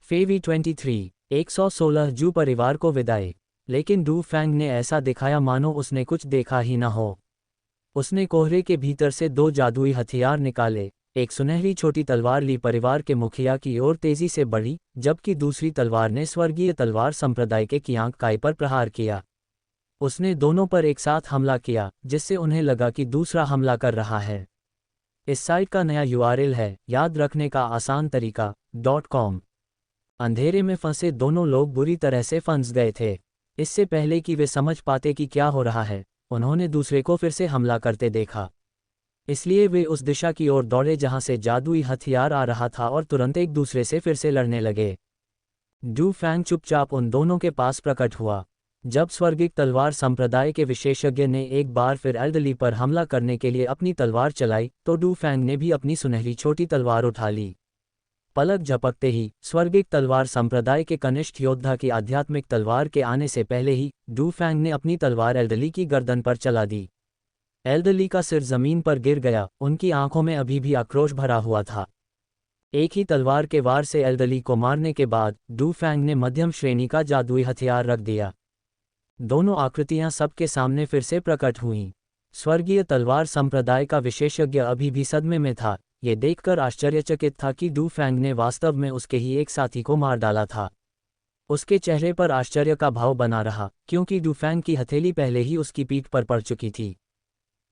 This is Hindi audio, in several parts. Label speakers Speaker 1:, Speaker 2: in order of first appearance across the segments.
Speaker 1: फेवी 23, 116 जू परिवार को विदाई। लेकिन डू फैंग ने ऐसा दिखाया मानो उसने कुछ देखा ही न हो। उसने कोहरे के भीतर से दो जादुई हथियार निकाले। एक सुनहरी छोटी तलवार ली परिवार के मुखिया की ओर तेजी से बढ़ी, जबकि दूसरी तलवार ने स्वर्गीय तलवार संप्रदाय के कियांग काई पर प्रहार किया। उसने दोनों पर एक साथ हमला किया, जिससे उन्हें लगा कि दूसरा हमला कर रहा है। इस साइट का नया यूआरएल है याद रखने का आसान तरीका .com। अंधेरे में फंसे दोनों लोग बुरी तरह से फंस गए थे। इससे पहले कि वे समझ पाते कि क्या हो रहा है, उन्होंने दूसरे को फिर से हमला करते देखा। इसलिए वे उस दिशा की ओर दौड़े जहां से जादुई हथियार आ रहा था और तुरंत एक दूसरे से फिर से लड़ने लगे। डू फैंग चुपचाप उन दोनों के पास प्रकट हुआ। जब स्वर्गिक तलवार संप्रदाय के विशेषज्ञ ने एक बार फिर एल्डरली पर हमला करने के लिए अपनी तलवार चलाई, तो डू फैंग ने भी अपनी सुनहरी छोटी तलवार उठा ली। पलक झपकते ही स्वर्गिक तलवार संप्रदाय के कनिष्ठ योद्धा की आध्यात्मिक तलवार के आने से पहले ही डू फैंग ने अपनी तलवार एल्डरली की गर्दन पर चला दी। एल्डरली का सिर जमीन पर गिर गया, उनकी आंखों में अभी भी आक्रोश भरा हुआ था। एक ही तलवार के वार से एल्डरली को मारने के बाद डू फैंग ने मध्यम श्रेणी का जादुई हथियार रख दिया। दोनों आकृतियां सबके सामने फिर से प्रकट हुईं। स्वर्गीय तलवार संप्रदाय का विशेषज्ञ अभी भी सदमे में था, ये देखकर आश्चर्यचकित था कि डू फैंग ने वास्तव में उसके ही एक साथी को मार डाला था। उसके चेहरे पर आश्चर्य का भाव बना रहा, क्योंकि डू फैंग की हथेली पहले ही उसकी पीठ पर पड़ चुकी थी।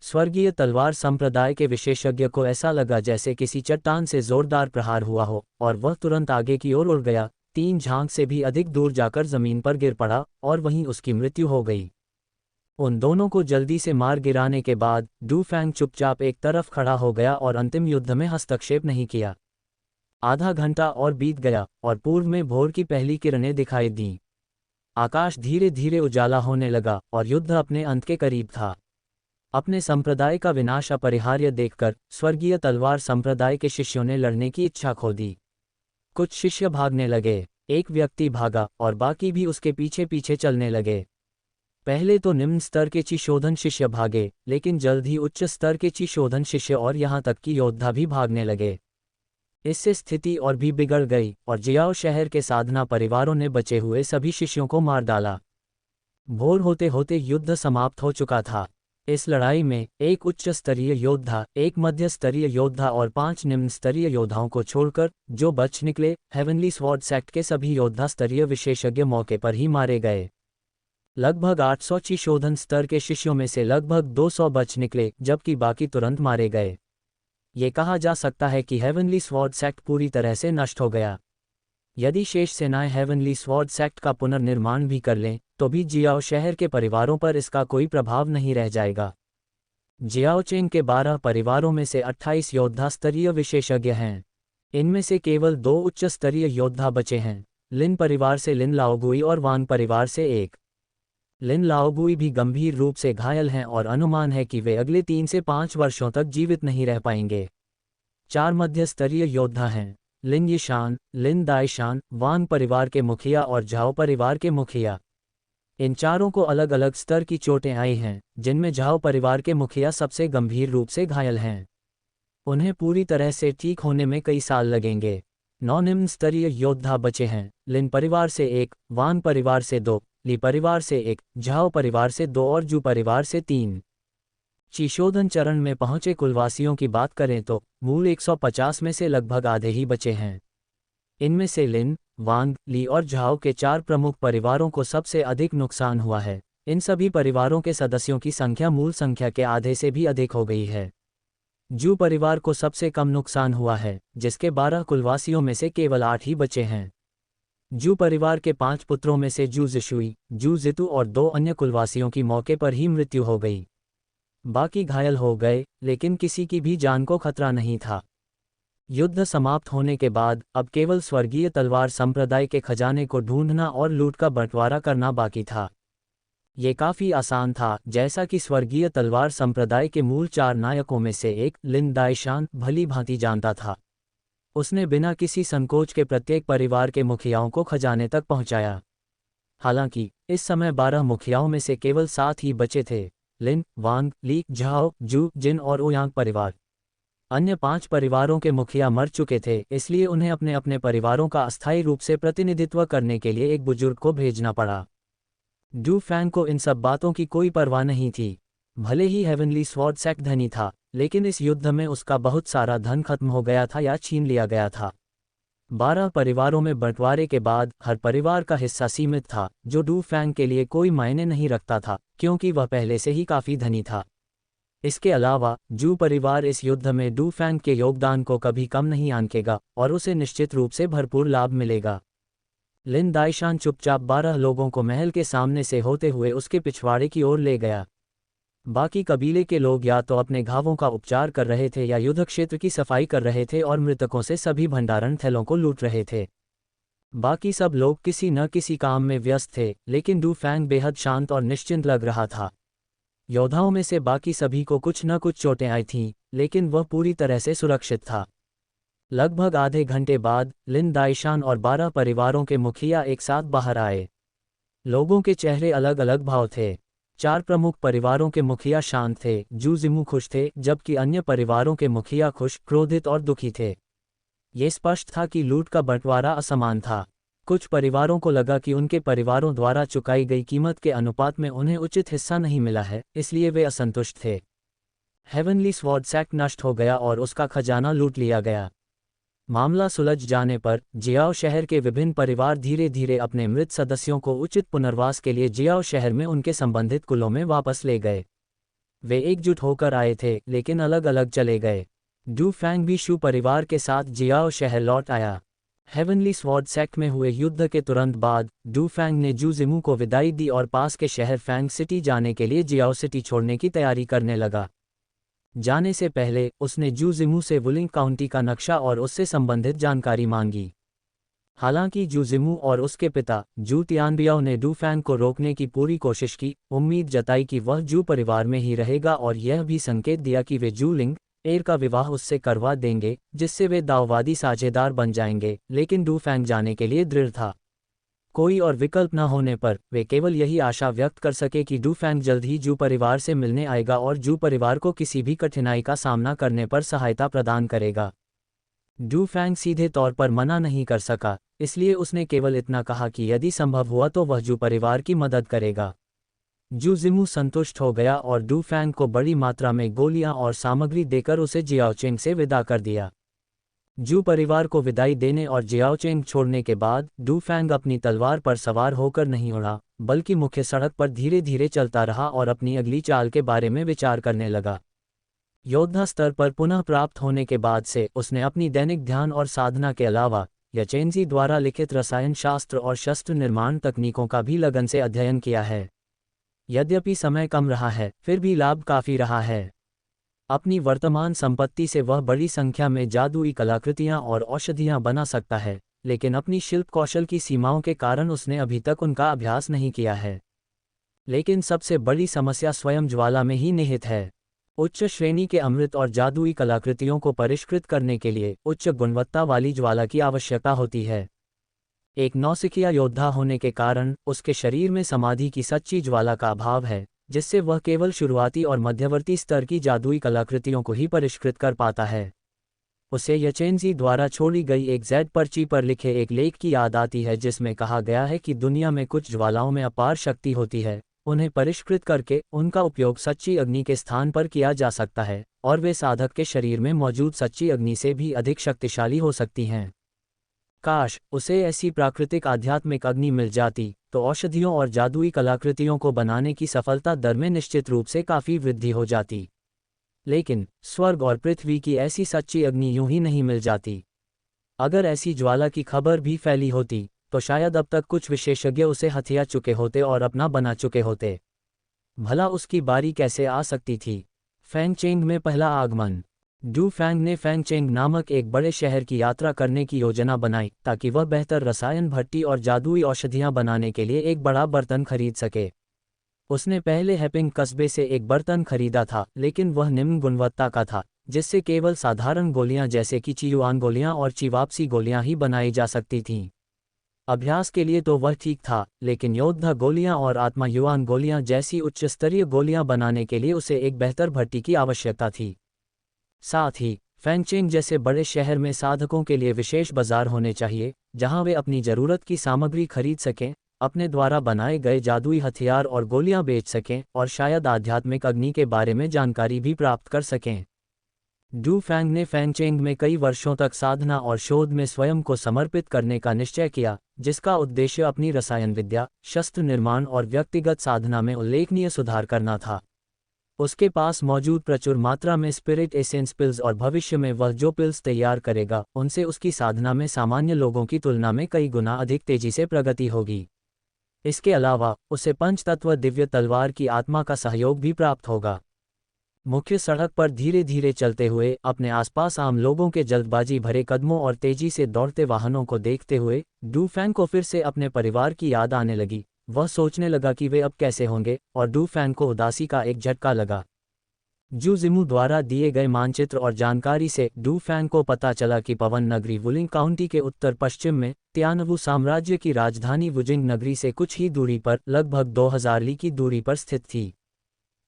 Speaker 1: स्वर्गीय तलवार संप्रदाय के विशेषज्ञ को ऐसा लगा जैसे किसी चट्टान से जोरदार प्रहार हुआ हो, और वह तुरंत आगे की ओर उड़ गया, 3 झांक से भी अधिक दूर जाकर जमीन पर गिर पड़ा और वहीं उसकी मृत्यु हो गई। उन दोनों को जल्दी से मार गिराने के बाद डू फैंग चुपचाप एक तरफ खड़ा हो गया और अंतिम युद्ध में हस्तक्षेप नहीं किया। आधा घंटा और बीत गया और पूर्व में भोर की पहली किरणें दिखाई दीं। आकाश धीरे धीरे उजाला होने लगा और युद्ध अपने अंत के करीब था। अपने संप्रदाय का विनाश अपरिहार्य देखकर स्वर्गीय तलवार संप्रदाय के शिष्यों ने लड़ने की इच्छा खो दी। कुछ शिष्य भागने लगे, एक व्यक्ति भागा और बाकी भी उसके पीछे पीछे चलने लगे। पहले तो निम्न स्तर के ची शोधन शिष्य भागे, लेकिन जल्द ही उच्च स्तर के ची शोधन शिष्य और यहाँ तक कि योद्धा भी भागने लगे। इससे स्थिति और भी बिगड़ गई और जियाओ शहर के साधना परिवारों ने बचे हुए सभी शिष्यों को मार डाला। भोर होते होते युद्ध समाप्त हो चुका था। इस लड़ाई में एक उच्च स्तरीय योद्धा, एक मध्य स्तरीय योद्धा और 5 निम्न स्तरीय योद्धाओं को छोड़कर जो बच निकले, हेवनली स्वॉर्ड सेक्ट के सभी योद्धा स्तरीय विशेषज्ञ मौके पर ही मारे गए। लगभग 800 ची शोधन स्तर के शिष्यों में से लगभग 200 बच निकले, जबकि बाकी तुरंत मारे गए। ये कहा जा सकता है कि हेवनली स्वॉर्ड सेक्ट पूरी तरह से नष्ट हो गया। यदि शेष सेनाएं हेवनली स्वॉर्ड सेक्ट का पुनर्निर्माण भी कर लें, तो भी जियाओ शहर के परिवारों पर इसका कोई प्रभाव नहीं रह जाएगा। जियाओचेंग के 12 परिवारों में से 28 योद्धा स्तरीय विशेषज्ञ हैं। इनमें से केवल 2 उच्च स्तरीय योद्धा बचे हैं, लिन परिवार से लिन लाओगुई और वांग परिवार से एक। लिन लाओगुई भी गंभीर रूप से घायल हैं और अनुमान है कि वे अगले 3 से 5 वर्षों तक जीवित नहीं रह पाएंगे। 4 मध्य स्तरीय योद्धा हैं, लिन यिशान, लिन दाइशान, वांग परिवार के मुखिया और झाओ परिवार के मुखिया। इन चारों को अलग अलग स्तर की चोटें आई हैं, जिनमें झाओ परिवार के मुखिया सबसे गंभीर रूप से घायल हैं। उन्हें पूरी तरह से ठीक होने में कई साल लगेंगे। 9 निम्न स्तरीय योद्धा बचे हैं, लिन परिवार से एक, वांग परिवार से 2, ली परिवार से एक, झाओ परिवार से 2 और जू परिवार से 3। चिशोधन चरण में पहुंचे कुलवासियों की बात करें तो मूल 150 में से लगभग आधे ही बचे हैं। इनमें से लिन, वांग, ली और झाओ के 4 प्रमुख परिवारों को सबसे अधिक नुकसान हुआ है। इन सभी परिवारों के सदस्यों की संख्या मूल संख्या के आधे से भी अधिक हो गई है। जू परिवार को सबसे कम नुकसान हुआ है, जिसके 12 कुलवासियों में से केवल 8 ही बचे हैं। जू परिवार के 5 पुत्रों में से जू जिशुई, जू जितु और 2 अन्य कुलवासियों की मौके पर ही मृत्यु हो गई। बाकी घायल हो गए, लेकिन किसी की भी जान को खतरा नहीं था। युद्ध समाप्त होने के बाद अब केवल स्वर्गीय तलवार संप्रदाय के खजाने को ढूंढना और लूट का बंटवारा करना बाकी था। ये काफी आसान था, जैसा कि स्वर्गीय तलवार संप्रदाय के मूल 4 नायकों में से एक लिन दाइशान भली भांति जानता था। उसने बिना किसी संकोच के प्रत्येक परिवार के मुखियाओं को खजाने तक पहुंचाया। हालांकि इस समय 12 मुखियाओं में से केवल 7 ही बचे थे, लिन, वांग, ली, झाओ, जू, जिन और ओयांग परिवार। अन्य 5 परिवारों के मुखिया मर चुके थे, इसलिए उन्हें अपने अपने परिवारों का अस्थायी रूप से प्रतिनिधित्व करने के लिए एक बुजुर्ग को भेजना पड़ा। डू फैंग को इन सब बातों की कोई परवाह नहीं थी। भले ही हेवनली स्वॉर्ड सेक धनी था, लेकिन इस युद्ध में उसका बहुत सारा धन खत्म हो गया था या छीन लिया गया था। 12 परिवारों में बंटवारे के बाद हर परिवार का हिस्सा सीमित था, जो डू फैंग के लिए कोई मायने नहीं रखता था, क्योंकि वह पहले से ही काफ़ी धनी था। इसके अलावा जू परिवार इस युद्ध में डू फैंग के योगदान को कभी कम नहीं आंकेगा और उसे निश्चित रूप से भरपूर लाभ मिलेगा। लिन दाइशान चुपचाप 12 लोगों को महल के सामने से होते हुए उसके पिछवाड़े की ओर ले गया। बाकी कबीले के लोग या तो अपने घावों का उपचार कर रहे थे या युद्ध क्षेत्र की सफाई कर रहे थे और मृतकों से सभी भंडारण थैलों को लूट रहे थे। बाकी सब लोग किसी न किसी काम में व्यस्त थे, लेकिन डू फैंग बेहद शांत और निश्चिंत लग रहा था। योद्धाओं में से बाकी सभी को कुछ न कुछ चोटें आई थीं, लेकिन वह पूरी तरह से सुरक्षित था। लगभग आधे घंटे बाद लिन दाइशान और 12 परिवारों के मुखिया एक साथ बाहर आए। लोगों के चेहरे अलग अलग भाव थे। 4 प्रमुख परिवारों के मुखिया शांत थे, जू जिमू खुश थे, जबकि अन्य परिवारों के मुखिया खुश, क्रोधित और दुखी थे। ये स्पष्ट था कि लूट का बंटवारा असमान था। कुछ परिवारों को लगा कि उनके परिवारों द्वारा चुकाई गई कीमत के अनुपात में उन्हें उचित हिस्सा नहीं मिला है, इसलिए वे असंतुष्ट थे। हेवनली स्वॉर्ड सैक नष्ट हो गया और उसका खजाना लूट लिया गया। मामला सुलझ जाने पर जियाओ शहर के विभिन्न परिवार धीरे धीरे अपने मृत सदस्यों को उचित पुनर्वास के लिए जियाओ शहर में उनके संबंधित कुलों में वापस ले गए। वे एकजुट होकर आए थे, लेकिन अलग अलग चले गए। डू फैंग भी शू परिवार के साथ जियाओ शहर लौट आया। हेवनली स्वॉर्ड सेक्ट में हुए युद्ध के तुरंत बाद डू फैंग ने जू जिमू को विदाई दी और पास के शहर फैंग सिटी जाने के लिए जियाओ सिटी छोड़ने की तैयारी करने लगा। जाने से पहले उसने जू जिमू से वुलिंग काउंटी का नक्शा और उससे संबंधित जानकारी मांगी। हालांकि जू जिमू और उसके पिता जू तियानबियाओ ने डू फैंग को रोकने की पूरी कोशिश की, उम्मीद जताई कि वह जू परिवार में ही रहेगा और यह भी संकेत दिया कि वे जू लिंग एर का विवाह उससे करवा देंगे, जिससे वे दाववादी साझेदार बन जाएंगे, लेकिन डू फैंग जाने के लिए दृढ़ था। कोई और विकल्प न होने पर वे केवल यही आशा व्यक्त कर सके कि डू फैंग जल्द ही जू परिवार से मिलने आएगा और जू परिवार को किसी भी कठिनाई का सामना करने पर सहायता प्रदान करेगा। डू फैंग सीधे तौर पर मना नहीं कर सका, इसलिए उसने केवल इतना कहा कि यदि संभव हुआ तो वह जू परिवार की मदद करेगा। जू जिमू संतुष्ट हो गया और डू फैंग को बड़ी मात्रा में गोलियां और सामग्री देकर उसे जियाओचेंग से विदा कर दिया। जू परिवार को विदाई देने और जियाओचेंग छोड़ने के बाद डू फैंग अपनी तलवार पर सवार होकर नहीं उड़ा, बल्कि मुख्य सड़क पर धीरे धीरे चलता रहा और अपनी अगली चाल के बारे में विचार करने लगा। योद्धा स्तर पर पुनः प्राप्त होने के बाद से उसने अपनी दैनिक ध्यान और साधना के अलावा याचेंजी द्वारा लिखित रसायन शास्त्र और शस्त्र निर्माण तकनीकों का भी लगन से अध्ययन किया है। यद्यपि समय कम रहा है, फिर भी लाभ काफ़ी रहा है। अपनी वर्तमान संपत्ति से वह बड़ी संख्या में जादुई कलाकृतियां और औषधियां बना सकता है, लेकिन अपनी शिल्प कौशल की सीमाओं के कारण उसने अभी तक उनका अभ्यास नहीं किया है। लेकिन सबसे बड़ी समस्या स्वयं ज्वाला में ही निहित है। उच्च श्रेणी के अमृत और जादुई कलाकृतियों को परिष्कृत करने के लिए उच्च गुणवत्ता वाली ज्वाला की आवश्यकता होती है। एक नौसिखिया योद्धा होने के कारण उसके शरीर में समाधि की सच्ची ज्वाला का अभाव है, जिससे वह केवल शुरुआती और मध्यवर्ती स्तर की जादुई कलाकृतियों को ही परिष्कृत कर पाता है। उसे यचेंजी द्वारा छोड़ी गई एक जेड पर्ची पर लिखे एक लेख की याद आती है, जिसमें कहा गया है कि दुनिया में कुछ ज्वालाओं में अपार शक्ति होती है, उन्हें परिष्कृत करके उनका उपयोग सच्ची अग्नि के स्थान पर किया जा सकता है, और वे साधक के शरीर में मौजूद सच्ची अग्नि से भी अधिक शक्तिशाली हो सकती हैं। काश उसे ऐसी प्राकृतिक आध्यात्मिक अग्नि मिल जाती, तो औषधियों और जादुई कलाकृतियों को बनाने की सफलता दर में निश्चित रूप से काफ़ी वृद्धि हो जाती। लेकिन स्वर्ग और पृथ्वी की ऐसी सच्ची अग्नि यूं ही नहीं मिल जाती। अगर ऐसी ज्वाला की खबर भी फैली होती, तो शायद अब तक कुछ विशेषज्ञ उसे हथिया चुके होते और अपना बना चुके होते। भला उसकी बारी कैसे आ सकती थी? फैंगचेंग में पहला आगमन। डू फैंग ने फैंगचेंग नामक एक बड़े शहर की यात्रा करने की योजना बनाई, ताकि वह बेहतर रसायन भट्टी और जादुई औषधियां बनाने के लिए एक बड़ा बर्तन खरीद सके। उसने पहले हैपिंग कस्बे से एक बर्तन खरीदा था, लेकिन वह निम्न गुणवत्ता का था, जिससे केवल साधारण गोलियां जैसे कि चियुआन गोलियां और चिवापसी गोलियां ही बनाई जा सकती थीं। अभ्यास के लिए तो वह ठीक था, लेकिन योद्धा गोलियां और आत्मा युआन गोलियां जैसी उच्च स्तरीय गोलियां बनाने के लिए उसे एक बेहतर भट्टी की आवश्यकता थी। साथ ही फैंगचेंग जैसे बड़े शहर में साधकों के लिए विशेष बाजार होने चाहिए, जहां वे अपनी ज़रूरत की सामग्री खरीद सकें, अपने द्वारा बनाए गए जादुई हथियार और गोलियां बेच सकें और शायद आध्यात्मिक अग्नि के बारे में जानकारी भी प्राप्त कर सकें। डू फैंग ने फैंगचेंग में कई वर्षों तक साधना और शोध में स्वयं को समर्पित करने का निश्चय किया, जिसका उद्देश्य अपनी रसायन विद्या, शस्त्र निर्माण और व्यक्तिगत साधना में उल्लेखनीय सुधार करना था। उसके पास मौजूद प्रचुर मात्रा में स्पिरिट एसेंस पिल्स और भविष्य में वह जो पिल्स तैयार करेगा, उनसे उसकी साधना में सामान्य लोगों की तुलना में कई गुना अधिक तेजी से प्रगति होगी। इसके अलावा उसे पंचतत्व दिव्य तलवार की आत्मा का सहयोग भी प्राप्त होगा। मुख्य सड़क पर धीरे धीरे चलते हुए, अपने आसपास आम लोगों के जल्दबाजी भरे कदमों और तेजी से दौड़ते वाहनों को देखते हुए डू फैंग को फिर से अपने परिवार की याद आने लगी। वह सोचने लगा कि वे अब कैसे होंगे, और डू फैंग को उदासी का एक झटका लगा। जू जिमू द्वारा दिए गए मानचित्र और जानकारी से डू फैंग को पता चला कि पवन नगरी वुलिंग काउंटी के उत्तर पश्चिम में तियानवु साम्राज्य की राजधानी वुजिंग नगरी से कुछ ही दूरी पर, लगभग 2000 ली की दूरी पर स्थित थी।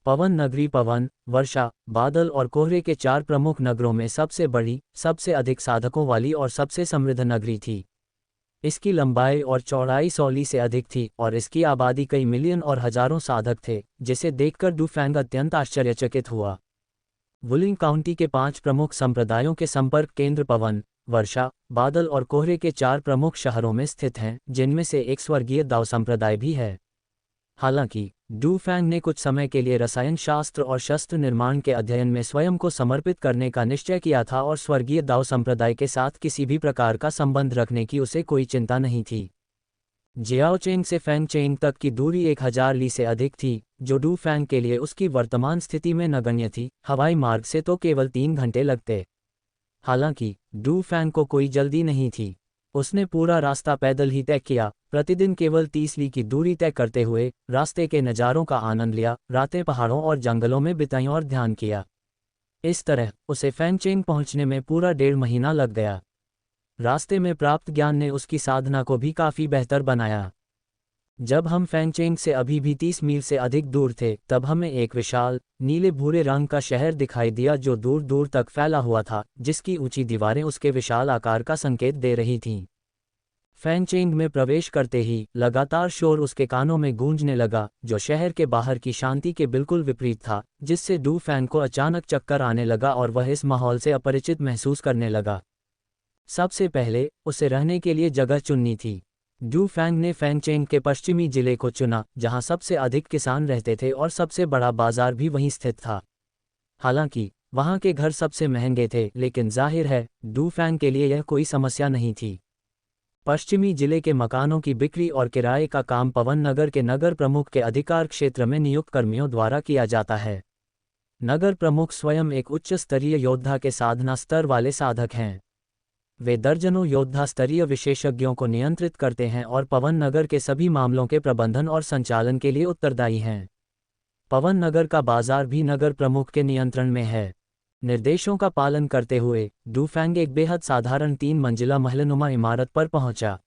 Speaker 1: पवन नगरी पवन, वर्षा, बादल और कोहरे के 4 प्रमुख नगरों में सबसे बड़ी, सबसे अधिक साधकों वाली और सबसे समृद्ध नगरी थी। इसकी लंबाई और चौड़ाई 100 ली से अधिक थी और इसकी आबादी कई मिलियन और हजारों साधक थे, जिसे देखकर डू फैंग अत्यंत आश्चर्यचकित हुआ। वुलिंग काउंटी के 5 प्रमुख संप्रदायों के संपर्क केंद्र पवन, वर्षा, बादल और कोहरे के 4 प्रमुख शहरों में स्थित हैं, जिनमें से एक स्वर्गीय दाओ संप्रदाय भी है। हालांकि डू फैंग ने कुछ समय के लिए रसायन शास्त्र और शस्त्र निर्माण के अध्ययन में स्वयं को समर्पित करने का निश्चय किया था और स्वर्गीय दाओ संप्रदाय के साथ किसी भी प्रकार का संबंध रखने की उसे कोई चिंता नहीं थी। जियाओचेंग से फैंगचेंग तक की दूरी 1000 ली से अधिक थी, जो डू फैंग के लिए उसकी वर्तमान स्थिति में नगण्य थी। हवाई मार्ग से तो केवल 3 घंटे लगते। हालांकि डू फैंग को कोई जल्दी नहीं थी। उसने पूरा रास्ता पैदल ही तय किया, प्रतिदिन केवल 30 ली की दूरी तय करते हुए रास्ते के नज़ारों का आनंद लिया, रातें पहाड़ों और जंगलों में बिताईं और ध्यान किया। इस तरह उसे फैंगचेंग पहुंचने में पूरा 1.5 महीना लग गया। रास्ते में प्राप्त ज्ञान ने उसकी साधना को भी काफ़ी बेहतर बनाया। जब हम फैंगचेंग से अभी भी 30 मील से अधिक दूर थे, तब हमें एक विशाल, नीले भूरे रंग का शहर दिखाई दिया जो दूर दूर तक फैला हुआ था, जिसकी ऊंची दीवारें उसके विशाल आकार का संकेत दे रही थीं। फैंगचेंग में प्रवेश करते ही लगातार शोर उसके कानों में गूंजने लगा, जो शहर के बाहर की शांति के बिल्कुल विपरीत था, जिससे डू फैंग को अचानक चक्कर आने लगा और वह इस माहौल से अपरिचित महसूस करने लगा। सबसे पहले उसे रहने के लिए जगह चुननी थी। डू फैंग ने फैंगचेंग के पश्चिमी जिले को चुना, जहां सबसे अधिक किसान रहते थे और सबसे बड़ा बाजार भी वहीं स्थित था। हालांकि वहां के घर सबसे महंगे थे, लेकिन जाहिर है डू फैंग के लिए यह कोई समस्या नहीं थी। पश्चिमी जिले के मकानों की बिक्री और किराए का काम पवन नगर के नगर प्रमुख के अधिकार क्षेत्र में नियुक्त कर्मियों द्वारा किया जाता है। नगर प्रमुख स्वयं एक उच्च स्तरीय योद्धा के साधना स्तर वाले साधक हैं। वे दर्जनों योद्धा स्तरीय विशेषज्ञों को नियंत्रित करते हैं और पवन नगर के सभी मामलों के प्रबंधन और संचालन के लिए उत्तरदायी हैं। पवन नगर का बाजार भी नगर प्रमुख के नियंत्रण में है। निर्देशों का पालन करते हुए डू फैंग एक बेहद साधारण 3 मंजिला महलनुमा इमारत पर पहुंचा।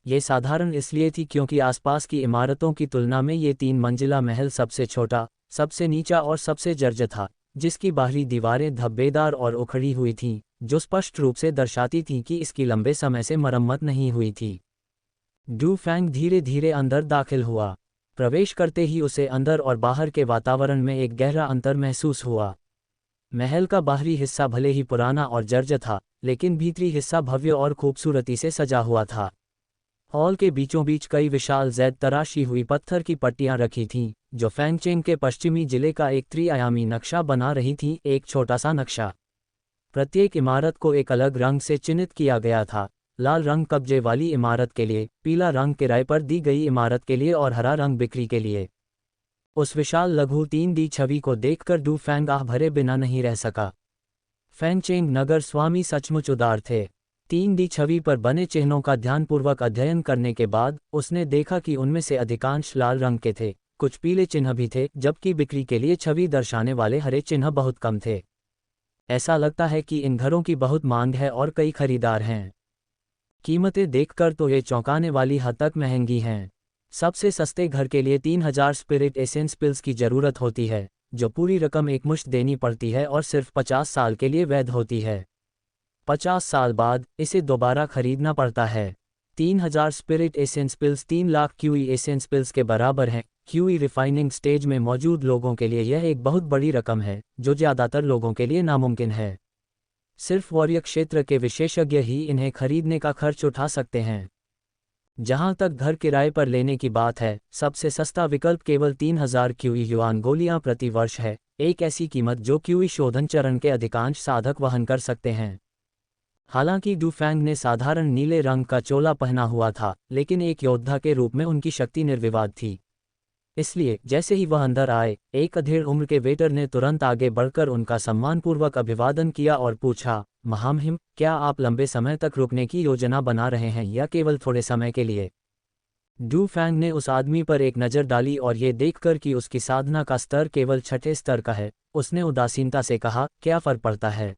Speaker 1: ये साधारण इसलिए थी क्योंकि आसपास की इमारतों की तुलना में ये 3 मंजिला महल सबसे छोटा, सबसे नीचा और सबसे जर्जर था, जिसकी बाहरी दीवारें धब्बेदार और उखड़ी हुई थीं, जो स्पष्ट रूप से दर्शाती थीं कि इसकी लंबे समय से मरम्मत नहीं हुई थी। डू फैंग धीरे धीरे अंदर दाखिल हुआ। प्रवेश करते ही उसे अंदर और बाहर के वातावरण में एक गहरा अंतर महसूस हुआ। महल का बाहरी हिस्सा भले ही पुराना और जर्जर था, लेकिन भीतरी हिस्सा भव्य और खूबसूरती से सजा हुआ था। हॉल के बीचों बीच कई विशाल जैद तराशी हुई पत्थर की पट्टियां रखी थीं, जो फैंगचेंग के पश्चिमी जिले का एक त्रिआयामी नक्शा बना रही थीं, एक छोटा सा नक्शा। प्रत्येक इमारत को एक अलग रंग से चिन्हित किया गया था। लाल रंग कब्जे वाली इमारत के लिए, पीला रंग किराए पर दी गई इमारत के लिए और हरा रंग बिक्री के लिए। उस विशाल लघु 3D छवि को देखकर डू फैंग आह भरे बिना नहीं रह सका। फैंगचेंग नगर स्वामी सचमुच उदार थे। 3D छवि पर बने चिन्हों का ध्यानपूर्वक अध्ययन करने के बाद उसने देखा कि उनमें से अधिकांश लाल रंग के थे, कुछ पीले चिन्ह भी थे, जबकि बिक्री के लिए छवि दर्शाने वाले हरे चिन्ह बहुत कम थे। ऐसा लगता है कि इन घरों की बहुत मांग है और कई खरीदार हैं। कीमतें देखकर तो ये चौंकाने वाली हद तक महंगी हैं। सबसे सस्ते घर के लिए 3000 स्पिरिट एसेंस पिल्स की ज़रूरत होती है, जो पूरी रकम एकमुश्त देनी पड़ती है और सिर्फ 50 साल के लिए वैध होती है। 50 साल बाद इसे दोबारा खरीदना पड़ता है। 3000 spirit essence pills 3 lakh QE essence pills के बराबर हैं। क्यूई रिफाइनिंग स्टेज में मौजूद लोगों के लिए यह एक बहुत बड़ी रकम है, जो ज़्यादातर लोगों के लिए नामुमकिन है। सिर्फ वरीय क्षेत्र के विशेषज्ञ ही इन्हें खरीदने का खर्च उठा सकते हैं। जहां तक घर किराए पर लेने की बात है, सबसे सस्ता विकल्प केवल 3000 क्यूई युआन गोलियां प्रति वर्ष है, एक ऐसी कीमत जो क्यूई शोधन चरण के अधिकांश साधक वहन कर सकते हैं। हालांकि डुफैंग ने साधारण नीले रंग का चोला पहना हुआ था, लेकिन एक योद्धा के रूप में उनकी शक्ति निर्विवाद थी। इसलिए जैसे ही वह अंदर आए, एक अधेड़ उम्र के वेटर ने तुरंत आगे बढ़कर उनका सम्मानपूर्वक अभिवादन किया और पूछा, महामहिम, क्या आप लंबे समय तक रुकने की योजना बना रहे हैं या केवल थोड़े समय के लिए? डुफैंग ने उस आदमी पर एक नज़र डाली और ये देखकर कि उसकी साधना का स्तर केवल 6ठे स्तर का है, उसने उदासीनता से कहा, क्या फर्क पड़ता है?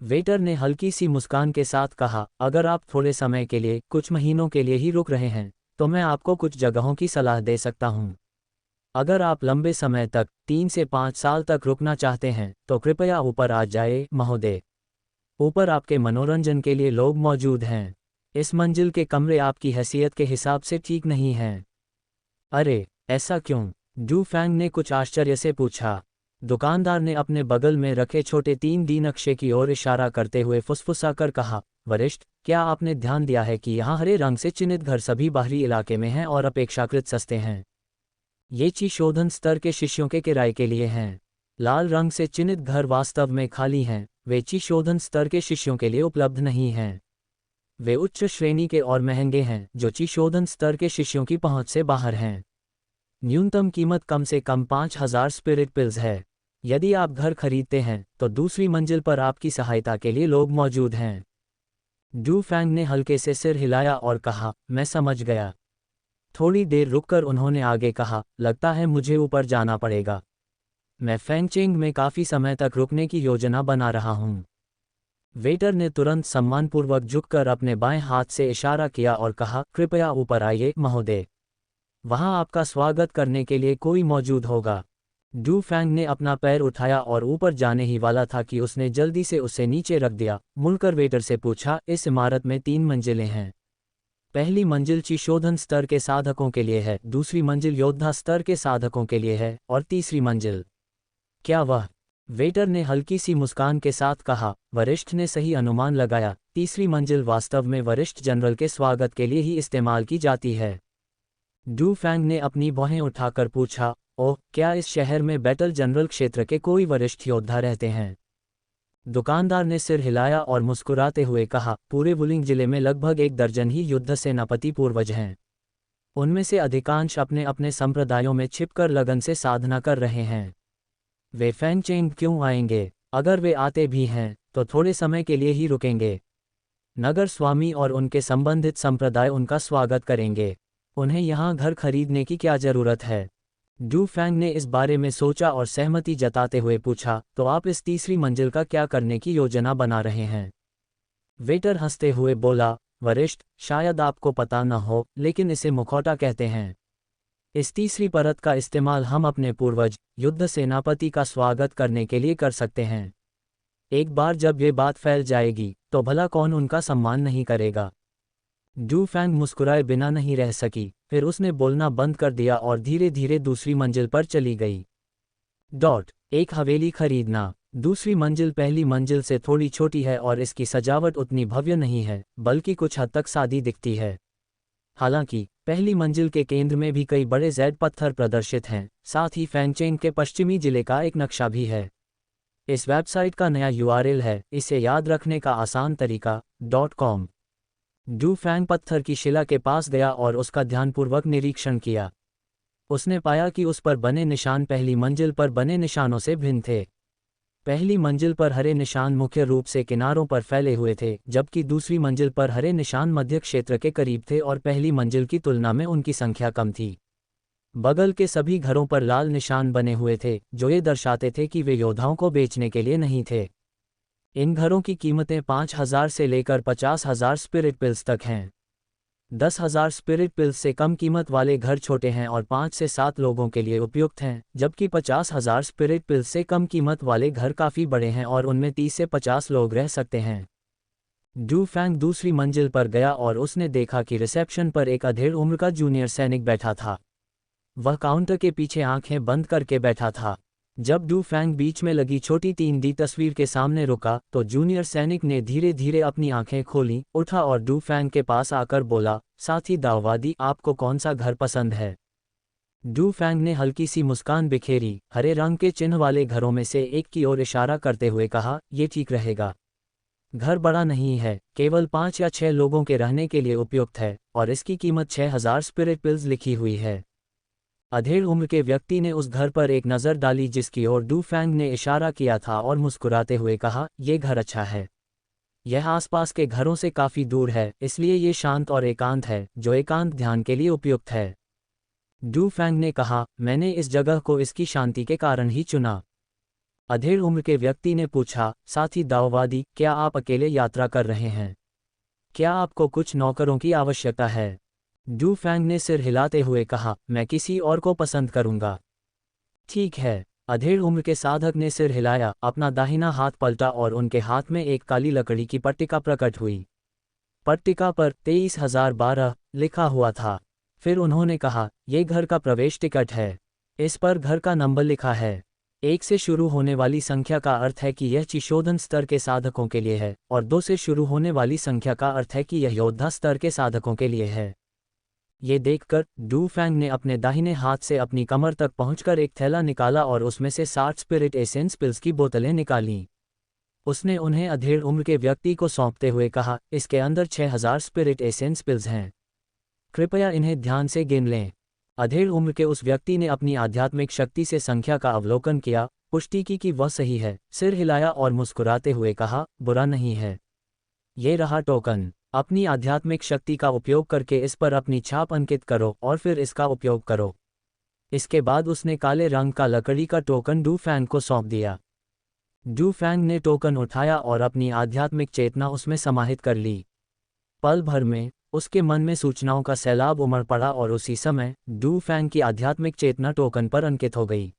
Speaker 1: वेटर ने हल्की सी मुस्कान के साथ कहा, अगर आप थोड़े समय के लिए, कुछ महीनों के लिए ही रुक रहे हैं, तो मैं आपको कुछ जगहों की सलाह दे सकता हूँ। अगर आप लंबे समय तक, 3 से 5 साल तक रुकना चाहते हैं, तो कृपया ऊपर आ जाए, महोदय। ऊपर आपके मनोरंजन के लिए लोग मौजूद हैं। इस मंजिल के कमरे आपकी हैसियत के हिसाब से ठीक नहीं हैं। अरे, ऐसा क्यों? डुफैंग ने कुछ आश्चर्य से पूछा। दुकानदार ने अपने बगल में रखे छोटे 3D नक्शे की ओर इशारा करते हुए फुसफुसाकर कहा, वरिष्ठ, क्या आपने ध्यान दिया है कि यहाँ हरे रंग से चिन्हित घर सभी बाहरी इलाके में हैं और अपेक्षाकृत सस्ते हैं? ये ची शोधन स्तर के शिष्यों के किराए के लिए हैं। लाल रंग से चिन्हित घर वास्तव में खाली हैं, वे ची शोधन स्तर के शिष्यों के लिए उपलब्ध नहीं हैं। वे उच्च श्रेणी के और महंगे हैं, जो ची शोधन स्तर के शिष्यों की पहुंच से बाहर हैं। न्यूनतम कीमत कम से कम 5000 स्पिरिट पिल्स है। यदि आप घर खरीदते हैं, तो दूसरी मंजिल पर आपकी सहायता के लिए लोग मौजूद हैं। डुफैंग ने हल्के से सिर हिलाया और कहा, मैं समझ गया। थोड़ी देर रुककर उन्होंने आगे कहा, लगता है मुझे ऊपर जाना पड़ेगा। मैं फैंगचेंग में काफ़ी समय तक रुकने की योजना बना रहा हूँ। वेटर ने तुरंत सम्मानपूर्वक झुककर अपने बाएं हाथ से इशारा किया और कहा, कृपया ऊपर आइए, महोदय। वहाँ आपका स्वागत करने के लिए कोई मौजूद होगा। डुफैंग ने अपना पैर उठाया और ऊपर जाने ही वाला था कि उसने जल्दी से उसे नीचे रख दिया। मुड़कर वेटर से पूछा, इस इमारत में 3 मंजिलें हैं। पहली मंजिल ची शोधन स्तर के साधकों के लिए है, दूसरी मंजिल योद्धा स्तर के साधकों के लिए है, और तीसरी मंजिल। क्या वह? वेटर ने हल्की सी मुस्कान के साथ कहा, वरिष्ठ ने सही अनुमान लगाया, तीसरी मंजिल वास्तव में वरिष्ठ जनरल के स्वागत के लिए ही इस्तेमाल की जाती है। डुफैंग ने अपनी भौहें उठाकर पूछा, ओह, क्या इस शहर में बैटल जनरल क्षेत्र के कोई वरिष्ठ योद्धा रहते हैं? दुकानदार ने सिर हिलाया और मुस्कुराते हुए कहा, पूरे वुलिंग जिले में लगभग 1 दर्जन ही युद्ध सेनापति पूर्वज हैं। उनमें से अधिकांश अपने अपने संप्रदायों में छिपकर लगन से साधना कर रहे हैं। वे फैंगचेंग क्यों आएंगे? अगर वे आते भी हैं, तो थोड़े समय के लिए ही रुकेंगे। नगर स्वामी और उनके संबंधित संप्रदाय उनका स्वागत करेंगे। उन्हें यहाँ घर खरीदने की क्या जरूरत है? डुफैंग ने इस बारे में सोचा और सहमति जताते हुए पूछा, तो आप इस तीसरी मंजिल का क्या करने की योजना बना रहे हैं? वेटर हंसते हुए बोला, वरिष्ठ, शायद आपको पता न हो, लेकिन इसे मुखौटा कहते हैं। इस तीसरी परत का इस्तेमाल हम अपने पूर्वज, युद्ध सेनापति का स्वागत करने के लिए कर सकते हैं। एक बार जब ये बात फैल जाएगी, तो भला कौन उनका सम्मान नहीं करेगा? डुफैंग मुस्कुराए बिना नहीं रह सकी, फिर उसने बोलना बंद कर दिया और धीरे धीरे दूसरी मंजिल पर चली गई। एक हवेली खरीदना। दूसरी मंजिल पहली मंजिल से थोड़ी छोटी है और इसकी सजावट उतनी भव्य नहीं है, बल्कि कुछ हद तक सादी दिखती है। हालांकि पहली मंजिल के केंद्र में भी कई बड़े जेड पत्थर प्रदर्शित हैं, साथ ही फैंगचेंग के पश्चिमी जिले का एक नक्शा भी है। इस वेबसाइट का नया URL है, इसे याद रखने का आसान तरीका .com। डुफैंग पत्थर की शिला के पास गया और उसका ध्यानपूर्वक निरीक्षण किया। उसने पाया कि उस पर बने निशान पहली मंजिल पर बने निशानों से भिन्न थे। पहली मंजिल पर हरे निशान मुख्य रूप से किनारों पर फैले हुए थे, जबकि दूसरी मंजिल पर हरे निशान मध्य क्षेत्र के करीब थे और पहली मंजिल की तुलना में उनकी संख्या कम थी। बगल के सभी घरों पर लाल निशान बने हुए थे, जो ये दर्शाते थे कि वे योद्धाओं को बेचने के लिए नहीं थे। इन घरों की कीमतें 5000 से लेकर 50,000 स्पिरिट पिल्स तक हैं। 10,000 स्पिरिट पिल्स से कम कीमत वाले घर छोटे हैं और 5 से 7 लोगों के लिए उपयुक्त हैं, जबकि 50,000 स्पिरिट पिल्स से कम कीमत वाले घर काफ़ी बड़े हैं और उनमें 30 से 50 लोग रह सकते हैं। डू फैंग दूसरी मंजिल पर गया और उसने देखा कि रिसेप्शन पर एक अधेड़ उम्र का जूनियर सैनिक बैठा था। वह काउंटर के पीछे आंखें बंद करके बैठा था। जब डू फैंग बीच में लगी छोटी 3D तस्वीर के सामने रुका तो जूनियर सैनिक ने धीरे धीरे अपनी आंखें खोलीं, उठा और डू फैंग के पास आकर बोला, साथी दाववादी, आपको कौन सा घर पसंद है? डू फैंग ने हल्की सी मुस्कान बिखेरी, हरे रंग के चिन्ह वाले घरों में से एक की ओर इशारा करते हुए कहा, ये ठीक रहेगा। घर बड़ा नहीं है, केवल 5 या 6 लोगों के रहने के लिए उपयुक्त है, और इसकी कीमत 6,000 स्पिरिट पिल्स लिखी हुई है। अधेड़ उम्र के व्यक्ति ने उस घर पर एक नज़र डाली जिसकी ओर डू फैंग ने इशारा किया था और मुस्कुराते हुए कहा, यह घर अच्छा है। यह आसपास के घरों से काफ़ी दूर है, इसलिए ये शांत और एकांत है, जो एकांत ध्यान के लिए उपयुक्त है। डू फैंग ने कहा, मैंने इस जगह को इसकी शांति के कारण ही चुना। अधेड़ उम्र के व्यक्ति ने पूछा, साथी दाववादी, क्या आप अकेले यात्रा कर रहे हैं? क्या आपको कुछ नौकरों की आवश्यकता है? डू फैंग ने सिर हिलाते हुए कहा, मैं किसी और को पसंद करूंगा। ठीक है। अधेड़ उम्र के साधक ने सिर हिलाया, अपना दाहिना हाथ पलटा और उनके हाथ में एक काली लकड़ी की पट्टिका प्रकट हुई। पट्टिका पर 23,012 लिखा हुआ था। फिर उन्होंने कहा, यह घर का प्रवेश टिकट है। इस पर घर का नंबर लिखा है। 1 से शुरू होने वाली संख्या का अर्थ है कि यह चिशोधन स्तर के साधकों के लिए है, और 2 से शुरू होने वाली संख्या का अर्थ है कि यह योद्धा स्तर के साधकों के लिए है। ये देखकर डू फैंग ने अपने दाहिने हाथ से अपनी कमर तक पहुंचकर एक थैला निकाला और उसमें से 60 स्पिरिट एसेंस पिल्स की बोतलें निकालीं। उसने उन्हें अधेड़ उम्र के व्यक्ति को सौंपते हुए कहा, इसके अंदर 6,000 स्पिरिट एसेंस पिल्स हैं। कृपया इन्हें ध्यान से गिन लें। अधेड़ उम्र के उस व्यक्ति ने अपनी आध्यात्मिक शक्ति से संख्या का अवलोकन किया, पुष्टि की कि वह सही है, सिर हिलाया और मुस्कुराते हुए कहा, बुरा नहीं है। ये रहा टोकन। अपनी आध्यात्मिक शक्ति का उपयोग करके इस पर अपनी छाप अंकित करो और फिर इसका उपयोग करो। इसके बाद उसने काले रंग का लकड़ी का टोकन डू फैंग को सौंप दिया। डू फैंग ने टोकन उठाया और अपनी आध्यात्मिक चेतना उसमें समाहित कर ली। पल भर में उसके मन में सूचनाओं का सैलाब उमड़ पड़ा और उसी समय डू फैंग की आध्यात्मिक चेतना टोकन पर अंकित हो गई।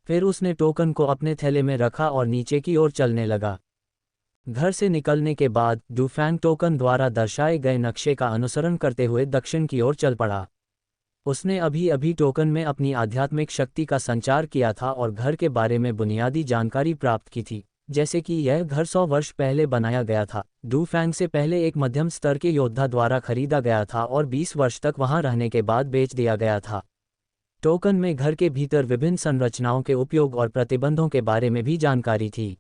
Speaker 1: फिर उसने टोकन को अपने थैले में रखा और नीचे की ओर चलने लगा। घर से निकलने के बाद डू फैंग टोकन द्वारा दर्शाए गए नक्शे का अनुसरण करते हुए दक्षिण की ओर चल पड़ा। उसने अभी अभी टोकन में अपनी आध्यात्मिक शक्ति का संचार किया था और घर के बारे में बुनियादी जानकारी प्राप्त की थी, जैसे कि यह घर 100 वर्ष पहले बनाया गया था, डू फैंग से पहले एक मध्यम स्तर के योद्धा द्वारा खरीदा गया था और 20 वर्ष तक वहां रहने के बाद बेच दिया गया था। टोकन में घर के भीतर विभिन्न संरचनाओं के उपयोग और प्रतिबंधों के बारे में भी जानकारी थी।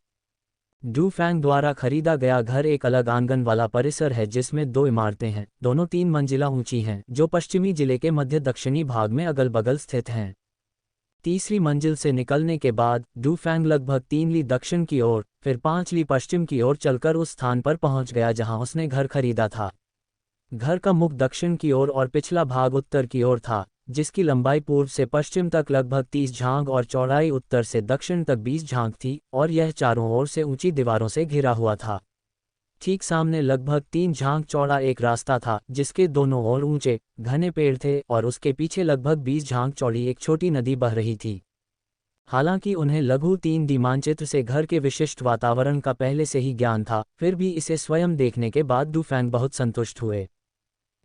Speaker 1: डू फैंग द्वारा खरीदा गया घर एक अलग आंगन वाला परिसर है जिसमें 2 इमारतें हैं, दोनों 3 मंजिला ऊंची हैं, जो पश्चिमी जिले के मध्य दक्षिणी भाग में अगल बगल स्थित हैं। तीसरी मंजिल से निकलने के बाद डू फैंग लगभग 3 ली दक्षिण की ओर, फिर 5 ली पश्चिम की ओर चलकर उस स्थान पर पहुंच गया जहां उसने घर खरीदा था। घर का मुख दक्षिण की ओर और पिछला भाग उत्तर की ओर था, जिसकी लंबाई पूर्व से पश्चिम तक लगभग 30 झांग और चौड़ाई उत्तर से दक्षिण तक 20 झांग थी, और यह चारों ओर से ऊंची दीवारों से घिरा हुआ था। ठीक सामने लगभग 3 झांग चौड़ा एक रास्ता था जिसके दोनों ओर ऊंचे घने पेड़ थे, और उसके पीछे लगभग 20 झांग चौड़ी एक छोटी नदी बह रही थी। हालांकि उन्हें लघु 3D मानचित्र से घर के विशिष्ट वातावरण का पहले से ही ज्ञान था, फिर भी इसे स्वयं देखने के बाद डू फैंग बहुत संतुष्ट हुए।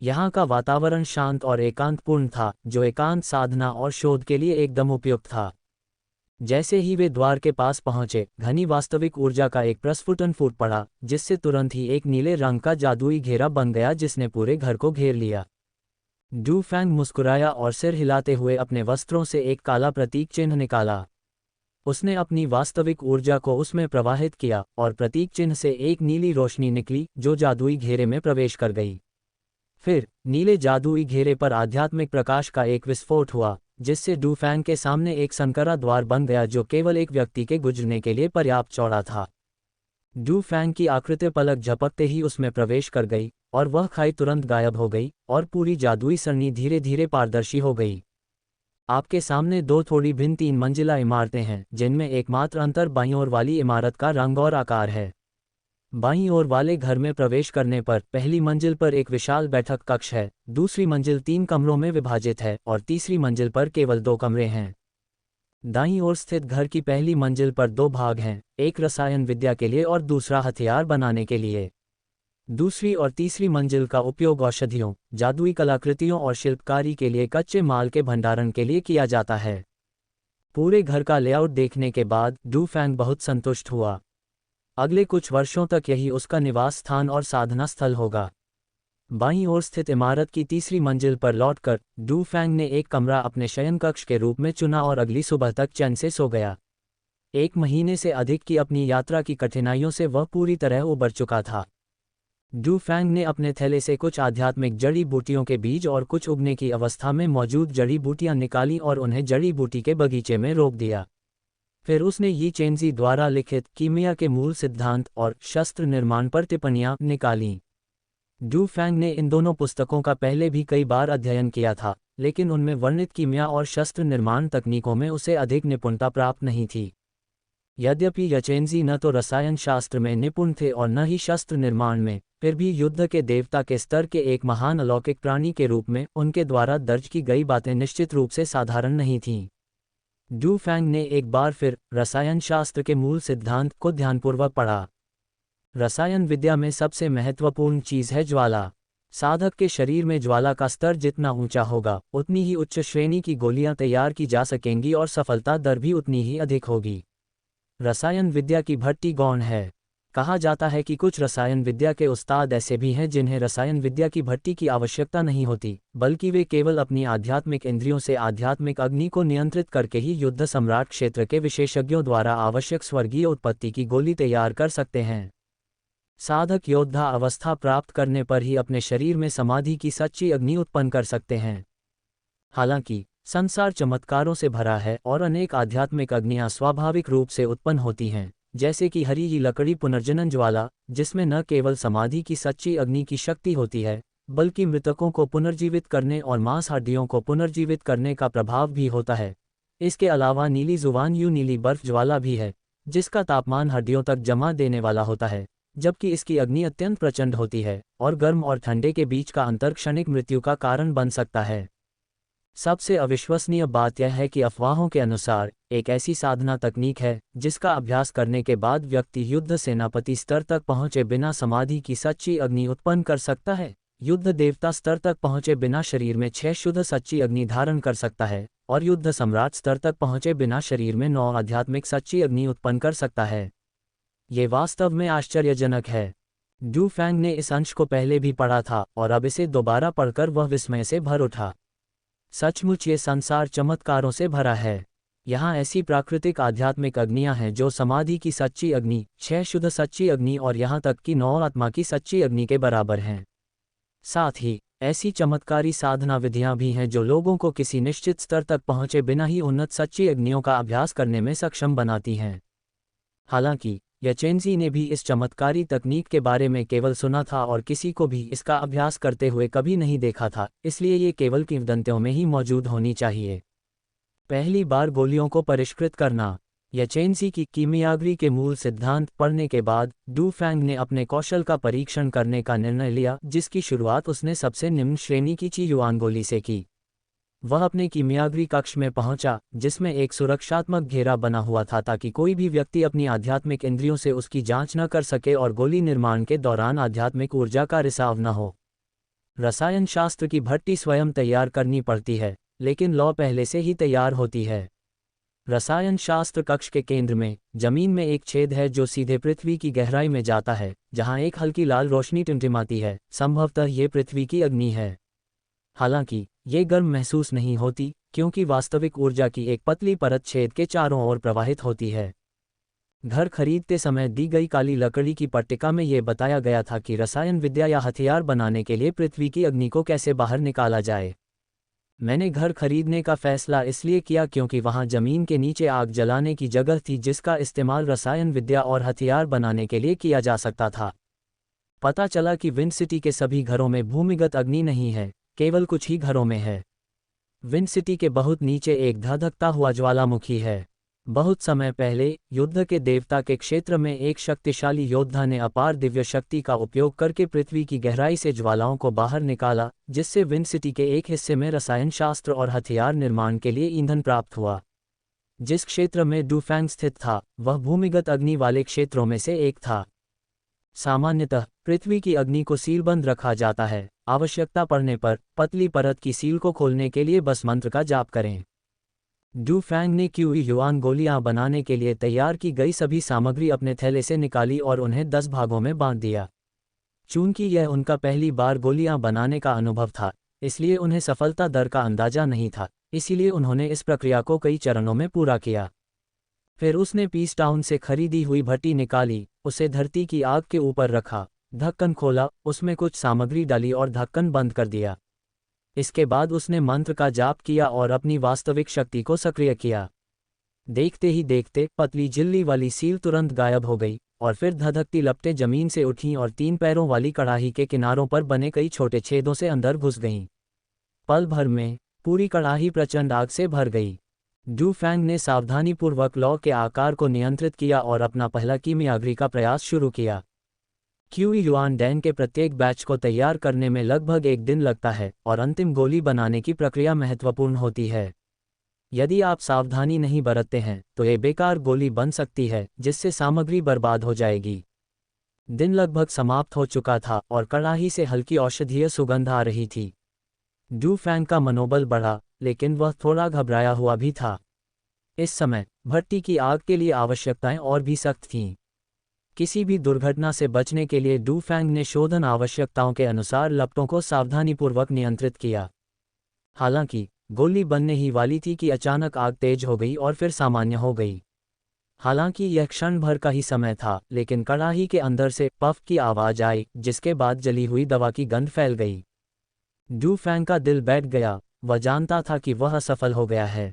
Speaker 1: यहाँ का वातावरण शांत और एकांतपूर्ण था, जो एकांत साधना और शोध के लिए एकदम उपयुक्त था। जैसे ही वे द्वार के पास पहुंचे, घनी वास्तविक ऊर्जा का एक प्रस्फुटन फूट पड़ा, जिससे तुरंत ही एक नीले रंग का जादुई घेरा बन गया जिसने पूरे घर को घेर लिया। डू फैंग मुस्कुराया और सिर हिलाते हुए अपने वस्त्रों से एक काला प्रतीक चिन्ह निकाला। उसने अपनी वास्तविक ऊर्जा को उसमें प्रवाहित किया और प्रतीक चिन्ह से एक नीली रोशनी निकली जो जादुई घेरे में प्रवेश कर गई। फिर नीले जादुई घेरे पर आध्यात्मिक प्रकाश का एक विस्फोट हुआ, जिससे डू फैंग के सामने एक संकरा द्वार बन गया जो केवल एक व्यक्ति के गुजरने के लिए पर्याप्त चौड़ा था। डू फैंग की आकृति पलक झपकते ही उसमें प्रवेश कर गई और वह खाई तुरंत गायब हो गई और पूरी जादुई सरणी धीरे धीरे पारदर्शी हो गई। आपके सामने 2 थोड़ी भिन्न 3 मंजिला इमारतें हैं, जिनमें एकमात्र अंतर बाईं ओर वाली इमारत का रंग और आकार है। बाईं ओर वाले घर में प्रवेश करने पर पहली मंजिल पर एक विशाल बैठक कक्ष है, दूसरी मंजिल 3 कमरों में विभाजित है और तीसरी मंजिल पर केवल 2 कमरे हैं। दाईं ओर स्थित घर की पहली मंजिल पर 2 भाग हैं, एक रसायन विद्या के लिए और दूसरा हथियार बनाने के लिए। दूसरी और तीसरी मंजिल का उपयोग औषधियों, जादुई कलाकृतियों और शिल्पकारी के लिए कच्चे माल के भंडारण के लिए किया जाता है। पूरे घर का लेआउट देखने के बाद डू फैंग बहुत संतुष्ट हुआ। अगले कुछ वर्षों तक यही उसका निवास स्थान और साधना स्थल होगा। बाईं ओर स्थित इमारत की तीसरी मंजिल पर लौटकर डू फैंग ने एक कमरा अपने शयन कक्ष के रूप में चुना और अगली सुबह तक चैन से सो गया। 1 महीने से अधिक की अपनी यात्रा की कठिनाइयों से वह पूरी तरह उबर चुका था। डू फैंग ने अपने थैले से कुछ आध्यात्मिक जड़ी बूटियों के बीज और कुछ उगने की अवस्था में मौजूद जड़ी बूटियां निकाली और उन्हें जड़ी बूटी के बगीचे में रोक दिया। फिर उसने यी चेंजी द्वारा लिखित कीमिया के मूल सिद्धांत और शस्त्र निर्माण पर टिप्पणियां निकालीं। डू फैंग ने इन दोनों पुस्तकों का पहले भी कई बार अध्ययन किया था, लेकिन उनमें वर्णित कीमिया और शस्त्र निर्माण तकनीकों में उसे अधिक निपुणता प्राप्त नहीं थी। यद्यपि यचेंजी न तो रसायन शास्त्र में निपुण थे और न ही शस्त्र निर्माण में, फिर भी युद्ध के देवता के स्तर के एक महान अलौकिक प्राणी के रूप में उनके द्वारा दर्ज की गई बातें निश्चित रूप से साधारण नहीं थीं। डू फैंग ने एक बार फिर रसायन शास्त्र के मूल सिद्धांत को ध्यानपूर्वक पढ़ा। रसायन विद्या में सबसे महत्वपूर्ण चीज़ है ज्वाला। साधक के शरीर में ज्वाला का स्तर जितना ऊंचा होगा, उतनी ही उच्च श्रेणी की गोलियां तैयार की जा सकेंगी और सफलता दर भी उतनी ही अधिक होगी। रसायन विद्या की भट्टी गौण है। कहा जाता है कि कुछ रसायन विद्या के उस्ताद ऐसे भी हैं जिन्हें रसायन विद्या की भट्टी की आवश्यकता नहीं होती, बल्कि वे केवल अपनी आध्यात्मिक इंद्रियों से आध्यात्मिक अग्नि को नियंत्रित करके ही युद्ध सम्राट क्षेत्र के विशेषज्ञों द्वारा आवश्यक स्वर्गीय उत्पत्ति की गोली तैयार कर सकते हैं। साधक योद्धा अवस्था प्राप्त करने पर ही अपने शरीर में समाधि की सच्ची अग्नि उत्पन्न कर सकते हैं। हालांकि संसार चमत्कारों से भरा है और अनेक आध्यात्मिक अग्नियां स्वाभाविक रूप से उत्पन्न होती हैं, जैसे कि हरी ही लकड़ी पुनर्जनन ज्वाला, जिसमें न केवल समाधि की सच्ची अग्नि की शक्ति होती है, बल्कि मृतकों को पुनर्जीवित करने और मांस हड्डियों को पुनर्जीवित करने का प्रभाव भी होता है। इसके अलावा नीली जुबान यू नीली बर्फ ज्वाला भी है, जिसका तापमान हड्डियों तक जमा देने वाला होता है, जबकि इसकी अग्नि अत्यंत प्रचंड होती है और गर्म और ठंडे के बीच का अंतर क्षणिक मृत्यु का कारण बन सकता है। सबसे अविश्वसनीय बात यह है कि अफवाहों के अनुसार एक ऐसी साधना तकनीक है जिसका अभ्यास करने के बाद व्यक्ति युद्ध सेनापति स्तर तक पहुंचे बिना समाधि की सच्ची अग्नि उत्पन्न कर सकता है, युद्ध देवता स्तर तक पहुंचे बिना शरीर में 6 शुद्ध सच्ची अग्नि धारण कर सकता है और युद्ध सम्राट स्तर तक पहुंचे बिना शरीर में 9 आध्यात्मिक सच्ची अग्नि उत्पन्न कर सकता है। ये वास्तव में आश्चर्यजनक है। डू फैंग ने इस अंश को पहले भी पढ़ा था और अब इसे दोबारा पढ़कर वह विस्मय से भर उठा। सचमुच ये संसार चमत्कारों से भरा है। यहाँ ऐसी प्राकृतिक आध्यात्मिक अग्नियाँ हैं जो समाधि की सच्ची अग्नि, 6 शुद्ध सच्ची अग्नि और यहाँ तक कि 9 आत्मा की सच्ची अग्नि के बराबर हैं। साथ ही ऐसी चमत्कारी साधना विधियाँ भी हैं जो लोगों को किसी निश्चित स्तर तक पहुँचे बिना ही उन्नत सच्ची अग्नियों का अभ्यास करने में सक्षम बनाती हैं। हालांकि यचेंजी ने भी इस चमत्कारी तकनीक के बारे में केवल सुना था और किसी को भी इसका अभ्यास करते हुए कभी नहीं देखा था, इसलिए ये केवल किंवदंतियों में ही मौजूद होनी चाहिए। पहली बार गोलियों को परिष्कृत करना। यचेंजी की कीमियागरी के मूल सिद्धांत पढ़ने के बाद डू फैंग ने अपने कौशल का परीक्षण करने का निर्णय लिया, जिसकी शुरुआत उसने सबसे निम्न श्रेणी की ची युआन गोली से की। वह अपने कीमियागरी कक्ष में पहुंचा, जिसमें एक सुरक्षात्मक घेरा बना हुआ था ताकि कोई भी व्यक्ति अपनी आध्यात्मिक इंद्रियों से उसकी जांच न कर सके और गोली निर्माण के दौरान आध्यात्मिक ऊर्जा का रिसाव न हो। रसायन शास्त्र की भट्टी स्वयं तैयार करनी पड़ती है, लेकिन लौ पहले से ही तैयार होती है। रसायन शास्त्र कक्ष के केंद्र में जमीन में एक छेद है जो सीधे पृथ्वी की गहराई में जाता है, जहां एक हल्की लाल रोशनी टिमटिमाती है। संभवतः ये पृथ्वी की अग्नि है। हालांकि ये गर्म महसूस नहीं होती, क्योंकि वास्तविक ऊर्जा की एक पतली परत छेद के चारों ओर प्रवाहित होती है। घर खरीदते समय दी गई काली लकड़ी की पट्टिका में ये बताया गया था कि रसायन विद्या या हथियार बनाने के लिए पृथ्वी की अग्नि को कैसे बाहर निकाला जाए। मैंने घर खरीदने का फैसला इसलिए किया क्योंकि वहां जमीन के नीचे आग जलाने की जगह थी जिसका इस्तेमाल रसायन विद्या और हथियार बनाने के लिए किया जा सकता था। पता चला कि विंड सिटी के सभी घरों में भूमिगत अग्नि नहीं है, केवल कुछ ही घरों में है। विंड सिटी के बहुत नीचे एक धधकता हुआ ज्वालामुखी है। बहुत समय पहले युद्ध के देवता के क्षेत्र में एक शक्तिशाली योद्धा ने अपार दिव्य शक्ति का उपयोग करके पृथ्वी की गहराई से ज्वालाओं को बाहर निकाला, जिससे विंड सिटी के एक हिस्से में रसायन शास्त्र और हथियार निर्माण के लिए ईंधन प्राप्त हुआ। जिस क्षेत्र में डुफैंग स्थित था वह भूमिगत अग्नि वाले क्षेत्रों में से एक था। सामान्यतः पृथ्वी की अग्नि को सीलबंद रखा जाता है। आवश्यकता पड़ने पर पतली परत की सील को खोलने के लिए बस मंत्र का जाप करें। डुफैंग ने क्यूई युआन गोलियां बनाने के लिए तैयार की गई सभी सामग्री अपने थैले से निकाली और उन्हें 10 भागों में बांट दिया। चूंकि यह उनका पहली बार गोलियां बनाने का अनुभव था, इसलिए उन्हें सफलता दर का अंदाजा नहीं था, इसीलिए उन्होंने इस प्रक्रिया को कई चरणों में पूरा किया। फिर उसने पीस टाउन से खरीदी हुई भट्टी निकाली, उसे धरती की आग के ऊपर रखा, ढक्कन खोला, उसमें कुछ सामग्री डाली और ढक्कन बंद कर दिया। इसके बाद उसने मंत्र का जाप किया और अपनी वास्तविक शक्ति को सक्रिय किया। देखते ही देखते पतली झिल्ली वाली सील तुरंत गायब हो गई और फिर धधकती लपटें जमीन से उठीं और 3 पैरों वाली कड़ाही के किनारों पर बने कई छोटे छेदों से अंदर घुस गईं। पल भर में पूरी कड़ाही प्रचंड आग से भर गई। डुफैंग ने सावधानीपूर्वक लौ के आकार को नियंत्रित किया और अपना पहला कीमियागरी का प्रयास शुरू किया। क्यूई युआन डैंग के प्रत्येक बैच को तैयार करने में लगभग 1 दिन लगता है और अंतिम गोली बनाने की प्रक्रिया महत्वपूर्ण होती है। यदि आप सावधानी नहीं बरतते हैं तो ये बेकार गोली बन सकती है, जिससे सामग्री बर्बाद हो जाएगी। दिन लगभग समाप्त हो चुका था और कड़ाही से हल्की औषधीय सुगंध आ रही थी। डुफैंग का मनोबल बढ़ा, लेकिन वह थोड़ा घबराया हुआ भी था। इस समय भट्टी की आग के लिए आवश्यकताएं और भी सख्त थीं। किसी भी दुर्घटना से बचने के लिए डुफैंग ने शोधन आवश्यकताओं के अनुसार लपटों को सावधानीपूर्वक नियंत्रित किया। हालांकि गोली बनने ही वाली थी कि अचानक आग तेज हो गई और फिर सामान्य हो गई। हालांकि यह क्षण भर का ही समय था, लेकिन कड़ाही के अंदर से पफ की आवाज आई, जिसके बाद जली हुई दवा की गंध फैल गई। डुफैंग का दिल बैठ गया। वह जानता था कि वह असफल हो गया है।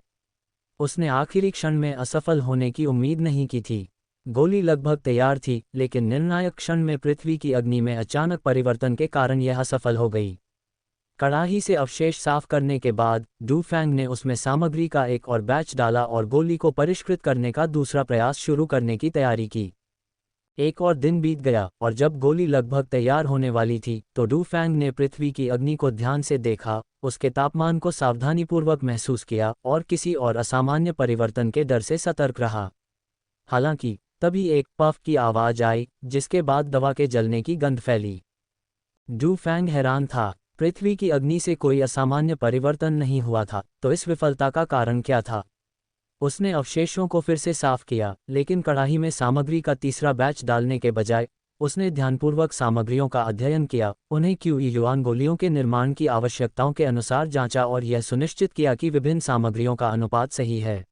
Speaker 1: उसने आखिरी क्षण में असफल होने की उम्मीद नहीं की थी। गोली लगभग तैयार थी, लेकिन निर्णायक क्षण में पृथ्वी की अग्नि में अचानक परिवर्तन के कारण यह असफल हो गई। कड़ाही से अवशेष साफ करने के बाद डुफैंग ने उसमें सामग्री का एक और बैच डाला और गोली को परिष्कृत करने का दूसरा प्रयास शुरू करने की तैयारी की। एक और दिन बीत गया और जब गोली लगभग तैयार होने वाली थी तो डुफैंग ने पृथ्वी की अग्नि को ध्यान से देखा, उसके तापमान को सावधानीपूर्वक महसूस किया और किसी और असामान्य परिवर्तन के डर से सतर्क रहा। हालांकि तभी एक पफ की आवाज आई, जिसके बाद दवा के जलने की गंध फैली। डुफैंग हैरान था। पृथ्वी की अग्नि से कोई असामान्य परिवर्तन नहीं हुआ था, तो इस विफलता का कारण क्या था? उसने अवशेषों को फिर से साफ किया, लेकिन कड़ाही में सामग्री का तीसरा बैच डालने के बजाय उसने ध्यानपूर्वक सामग्रियों का अध्ययन किया, उन्हें क्यूई युआन गोलियों के निर्माण की आवश्यकताओं के अनुसार जांचा और यह सुनिश्चित किया कि विभिन्न सामग्रियों का अनुपात सही है।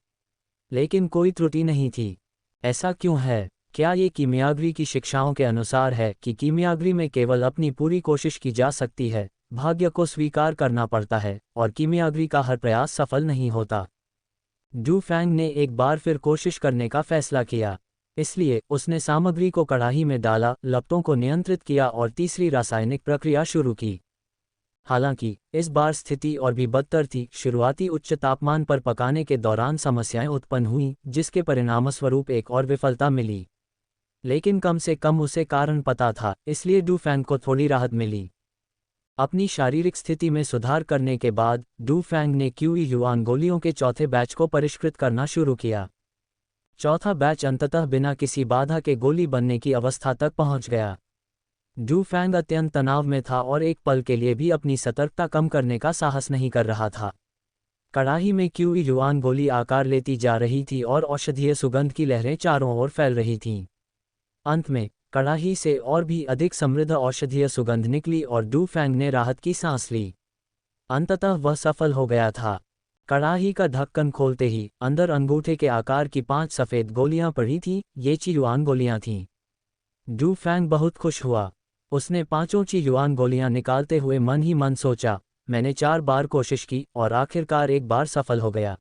Speaker 1: लेकिन कोई त्रुटि नहीं थी। ऐसा क्यों है? क्या ये कीमियागरी की शिक्षाओं के अनुसार है कि कीमियागरी में केवल अपनी पूरी कोशिश की जा सकती है, भाग्य को स्वीकार करना पड़ता है और कीमियागरी का हर प्रयास सफल नहीं होता? डुफैंग ने एक बार फिर कोशिश करने का फैसला किया। इसलिए उसने सामग्री को कड़ाही में डाला, लपटों को नियंत्रित किया और तीसरी रासायनिक प्रक्रिया शुरू की। हालांकि इस बार स्थिति और भी बदतर थी। शुरुआती उच्च तापमान पर पकाने के दौरान समस्याएं उत्पन्न हुईं, जिसके परिणामस्वरूप एक और विफलता मिली। लेकिन कम से कम उसे कारण पता था, इसलिए डुफैंग को थोड़ी राहत मिली। अपनी शारीरिक स्थिति में सुधार करने के बाद डुफैंग ने क्यूई युआन गोलियों के चौथे बैच को परिष्कृत करना शुरू किया। चौथा बैच अंततः बिना किसी बाधा के गोली बनने की अवस्था तक पहुंच गया। डुफैंग अत्यंत तनाव में था और एक पल के लिए भी अपनी सतर्कता कम करने का साहस नहीं कर रहा था। कड़ाही में क्यूई युआन गोली आकार लेती जा रही थी और औषधीय सुगंध की लहरें चारों ओर फैल रही थीं। अंत में कड़ाही से और भी अधिक समृद्ध औषधीय सुगंध निकली और डुफैंग ने राहत की सांस ली। अंततः वह सफल हो गया था। कड़ाही का ढक्कन खोलते ही अंदर अंगूठे के आकार की 5 सफ़ेद गोलियां पड़ी थीं। ये ची युआन गोलियां थीं। डुफैंग बहुत खुश हुआ। उसने 5 ची युआन गोलियां निकालते हुए मन ही मन सोचा, मैंने 4 बार कोशिश की और आखिरकार एक बार सफल हो गया।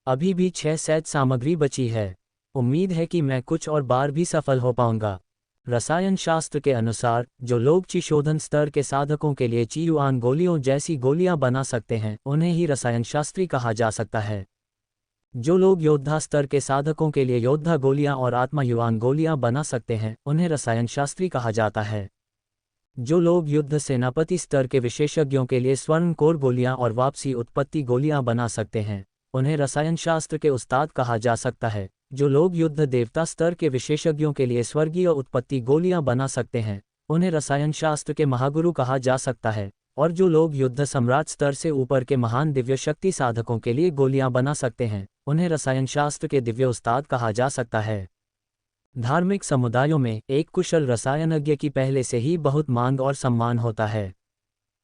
Speaker 1: अभी भी 6 सेट सामग्री बची है। उम्मीद है कि मैं कुछ और बार भी सफल हो पाऊंगा। रसायन शास्त्र के अनुसार जो लोग ची शोधन स्तर के साधकों के लिए ची युआन गोलियों जैसी गोलियां बना सकते हैं, उन्हें ही रसायन शास्त्री कहा जा सकता है। जो लोग योद्धा स्तर के साधकों के लिए योद्धा गोलियां और आत्मा युवान गोलियां बना सकते हैं उन्हें रसायनशास्त्री कहा जाता है। जो लोग युद्ध सेनापति स्तर के विशेषज्ञों के लिए स्वर्ण कोर गोलियां और वापसी उत्पत्ति गोलियां बना सकते हैं उन्हें रसायनशास्त्र के उस्ताद कहा जा सकता है। जो लोग युद्ध देवता स्तर के विशेषज्ञों के लिए स्वर्गीय उत्पत्ति गोलियां बना सकते हैं उन्हें रसायनशास्त्र के महागुरु कहा जा सकता है। और जो लोग युद्ध सम्राट स्तर से ऊपर के महान दिव्य शक्ति साधकों के लिए गोलियां बना सकते हैं उन्हें रसायनशास्त्र के दिव्य उस्ताद कहा जा सकता है। धार्मिक समुदायों में एक कुशल रसायनज्ञ की पहले से ही बहुत मांग और सम्मान होता है।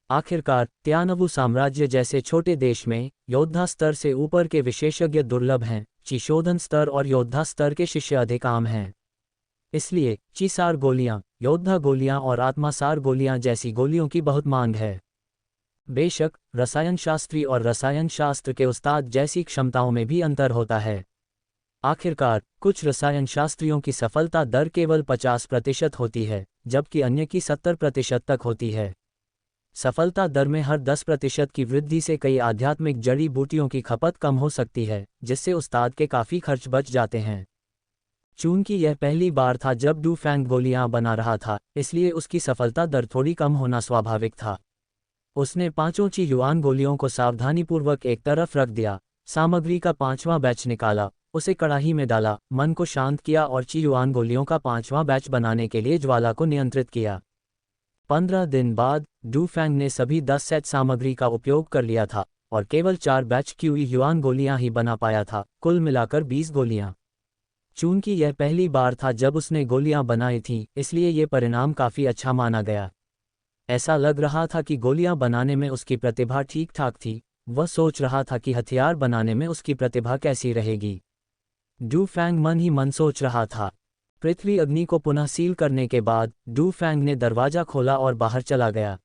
Speaker 1: आखिरकार त्यानवु साम्राज्य जैसे छोटे देश में योद्धा स्तर से ऊपर के विशेषज्ञ दुर्लभ हैं, चिशोधन स्तर और योद्धा स्तर के शिष्य अधिक आम हैं। इसलिए चिसार गोलियां, योद्धा गोलियां और आत्मासार गोलियां जैसी गोलियों की बहुत मांग है। बेशक रसायनशास्त्री और रसायनशास्त्र के उस्ताद जैसी क्षमताओं में भी अंतर होता है। आखिरकार कुछ रसायनशास्त्रियों की सफलता दर केवल 50% होती है जबकि अन्य की 70% तक होती है। सफलता दर में हर 10% की वृद्धि से कई आध्यात्मिक जड़ी बूटियों की खपत कम हो सकती है जिससे उस्ताद के काफ़ी खर्च बच जाते हैं। चूंकि यह पहली बार था जब डू फैंग गोलियां बना रहा था इसलिए उसकी सफलता दर थोड़ी कम होना स्वाभाविक था। उसने 5 ची युआन गोलियों को सावधानीपूर्वक एक तरफ रख दिया, सामग्री का 5वां बैच निकाला, उसे कड़ाही में डाला, मन को शांत किया और ची युआन गोलियों का 5वां बैच बनाने के लिए ज्वाला को नियंत्रित किया। 15 दिन बाद डू फैंग ने सभी 10 सेट सामग्री का उपयोग कर लिया था और केवल 4 बैच क्यूई युआन गोलियां ही बना पाया था, कुल मिलाकर 20 गोलियां। चूंकि यह पहली बार था जब उसने गोलियां बनाई थीं इसलिए ये परिणाम काफ़ी अच्छा माना गया। ऐसा लग रहा था कि गोलियां बनाने में उसकी प्रतिभा ठीक ठाक थी, वह सोच रहा था कि हथियार बनाने में उसकी प्रतिभा कैसी रहेगी। डू फैंग मन ही मन सोच रहा था। पृथ्वी अग्नि को पुनः सील करने के बाद डू फैंग ने दरवाजा खोला और बाहर चला गया।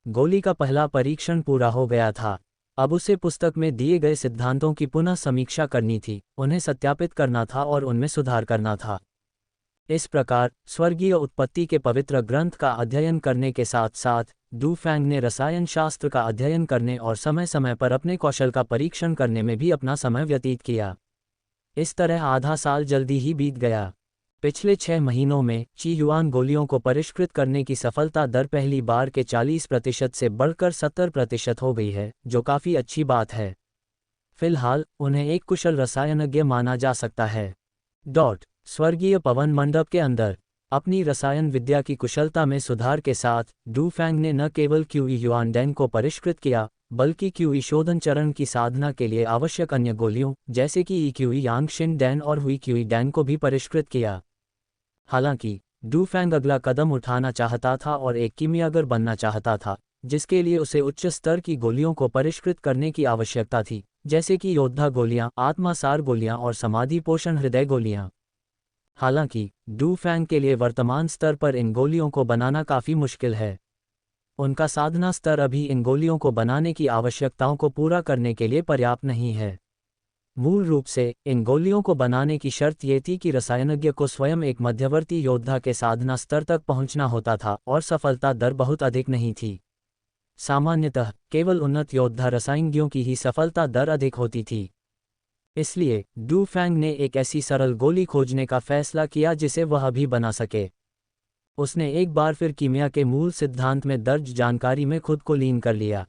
Speaker 1: गोली का पहला परीक्षण पूरा हो गया था। अब उसे पुस्तक में दिए गए सिद्धांतों की पुनः समीक्षा करनी थी, उन्हें सत्यापित करना था और उनमें सुधार करना था। इस प्रकार स्वर्गीय उत्पत्ति के पवित्र ग्रंथ का अध्ययन करने के साथ साथ डू फैंग ने रसायन शास्त्र का अध्ययन करने और समय समय पर अपने कौशल का परीक्षण करने में भी अपना समय व्यतीत किया। इस तरह आधा साल जल्दी ही बीत गया। पिछले 6 महीनों में ची युआन गोलियों को परिष्कृत करने की सफलता दर पहली बार के 40% से बढ़कर 70% हो गई है, जो काफ़ी अच्छी बात है। फिलहाल उन्हें एक कुशल रसायनज्ञ माना जा सकता है। स्वर्गीय पवन मंडप के अंदर अपनी रसायन विद्या की कुशलता में सुधार के साथ डू फैंग ने न केवल क्यूई युआन डैन को परिष्कृत किया बल्कि क्यूई शोधन चरण की साधना के लिए आवश्यक अन्य गोलियों जैसे कि क्यूई यांगशिन डैन और हुई क्यूई डैन को भी परिष्कृत किया। हालांकि डू फैंग अगला कदम उठाना चाहता था और एक कीमियागर बनना चाहता था, जिसके लिए उसे उच्च स्तर की गोलियों को परिष्कृत करने की आवश्यकता थी, जैसे कि योद्धा गोलियां, आत्मासार गोलियां और समाधि पोषण हृदय गोलियां। हालांकि डू फैंग के लिए वर्तमान स्तर पर इन गोलियों को बनाना काफ़ी मुश्किल है। उनका साधना स्तर अभी इन गोलियों को बनाने की आवश्यकताओं को पूरा करने के लिए पर्याप्त नहीं है। मूल रूप से इन गोलियों को बनाने की शर्त ये थी कि रसायनज्ञ को स्वयं एक मध्यवर्ती योद्धा के साधना स्तर तक पहुंचना होता था और सफलता दर बहुत अधिक नहीं थी। सामान्यतः केवल उन्नत योद्धा रसायनज्ञों की ही सफलता दर अधिक होती थी। इसलिए डू फैंग ने एक ऐसी सरल गोली खोजने का फैसला किया जिसे वह भी बना सके। उसने एक बार फिर कीमिया के मूल सिद्धांत में दर्ज जानकारी में खुद को लीन कर लिया।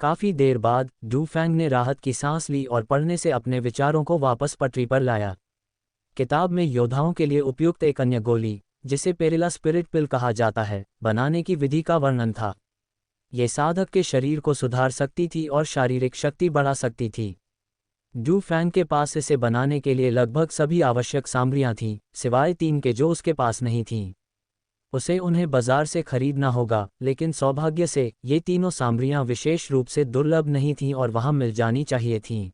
Speaker 1: काफ़ी देर बाद डू फैंग ने राहत की सांस ली और पढ़ने से अपने विचारों को वापस पटरी पर लाया। किताब में योद्धाओं के लिए उपयुक्त एक अन्य गोली, जिसे पेरिला स्पिरिट पिल कहा जाता है, बनाने की विधि का वर्णन था। ये साधक के शरीर को सुधार सकती थी और शारीरिक शक्ति बढ़ा सकती थी। डू फैंग के पास इसे बनाने के लिए लगभग सभी आवश्यक सामग्रियां थीं, सिवाय 3 के जो उसके पास नहीं थीं। उसे उन्हें बाजार से खरीदना होगा, लेकिन सौभाग्य से ये तीनों सामग्रियां विशेष रूप से दुर्लभ नहीं थीं और वहां मिल जानी चाहिए थीं।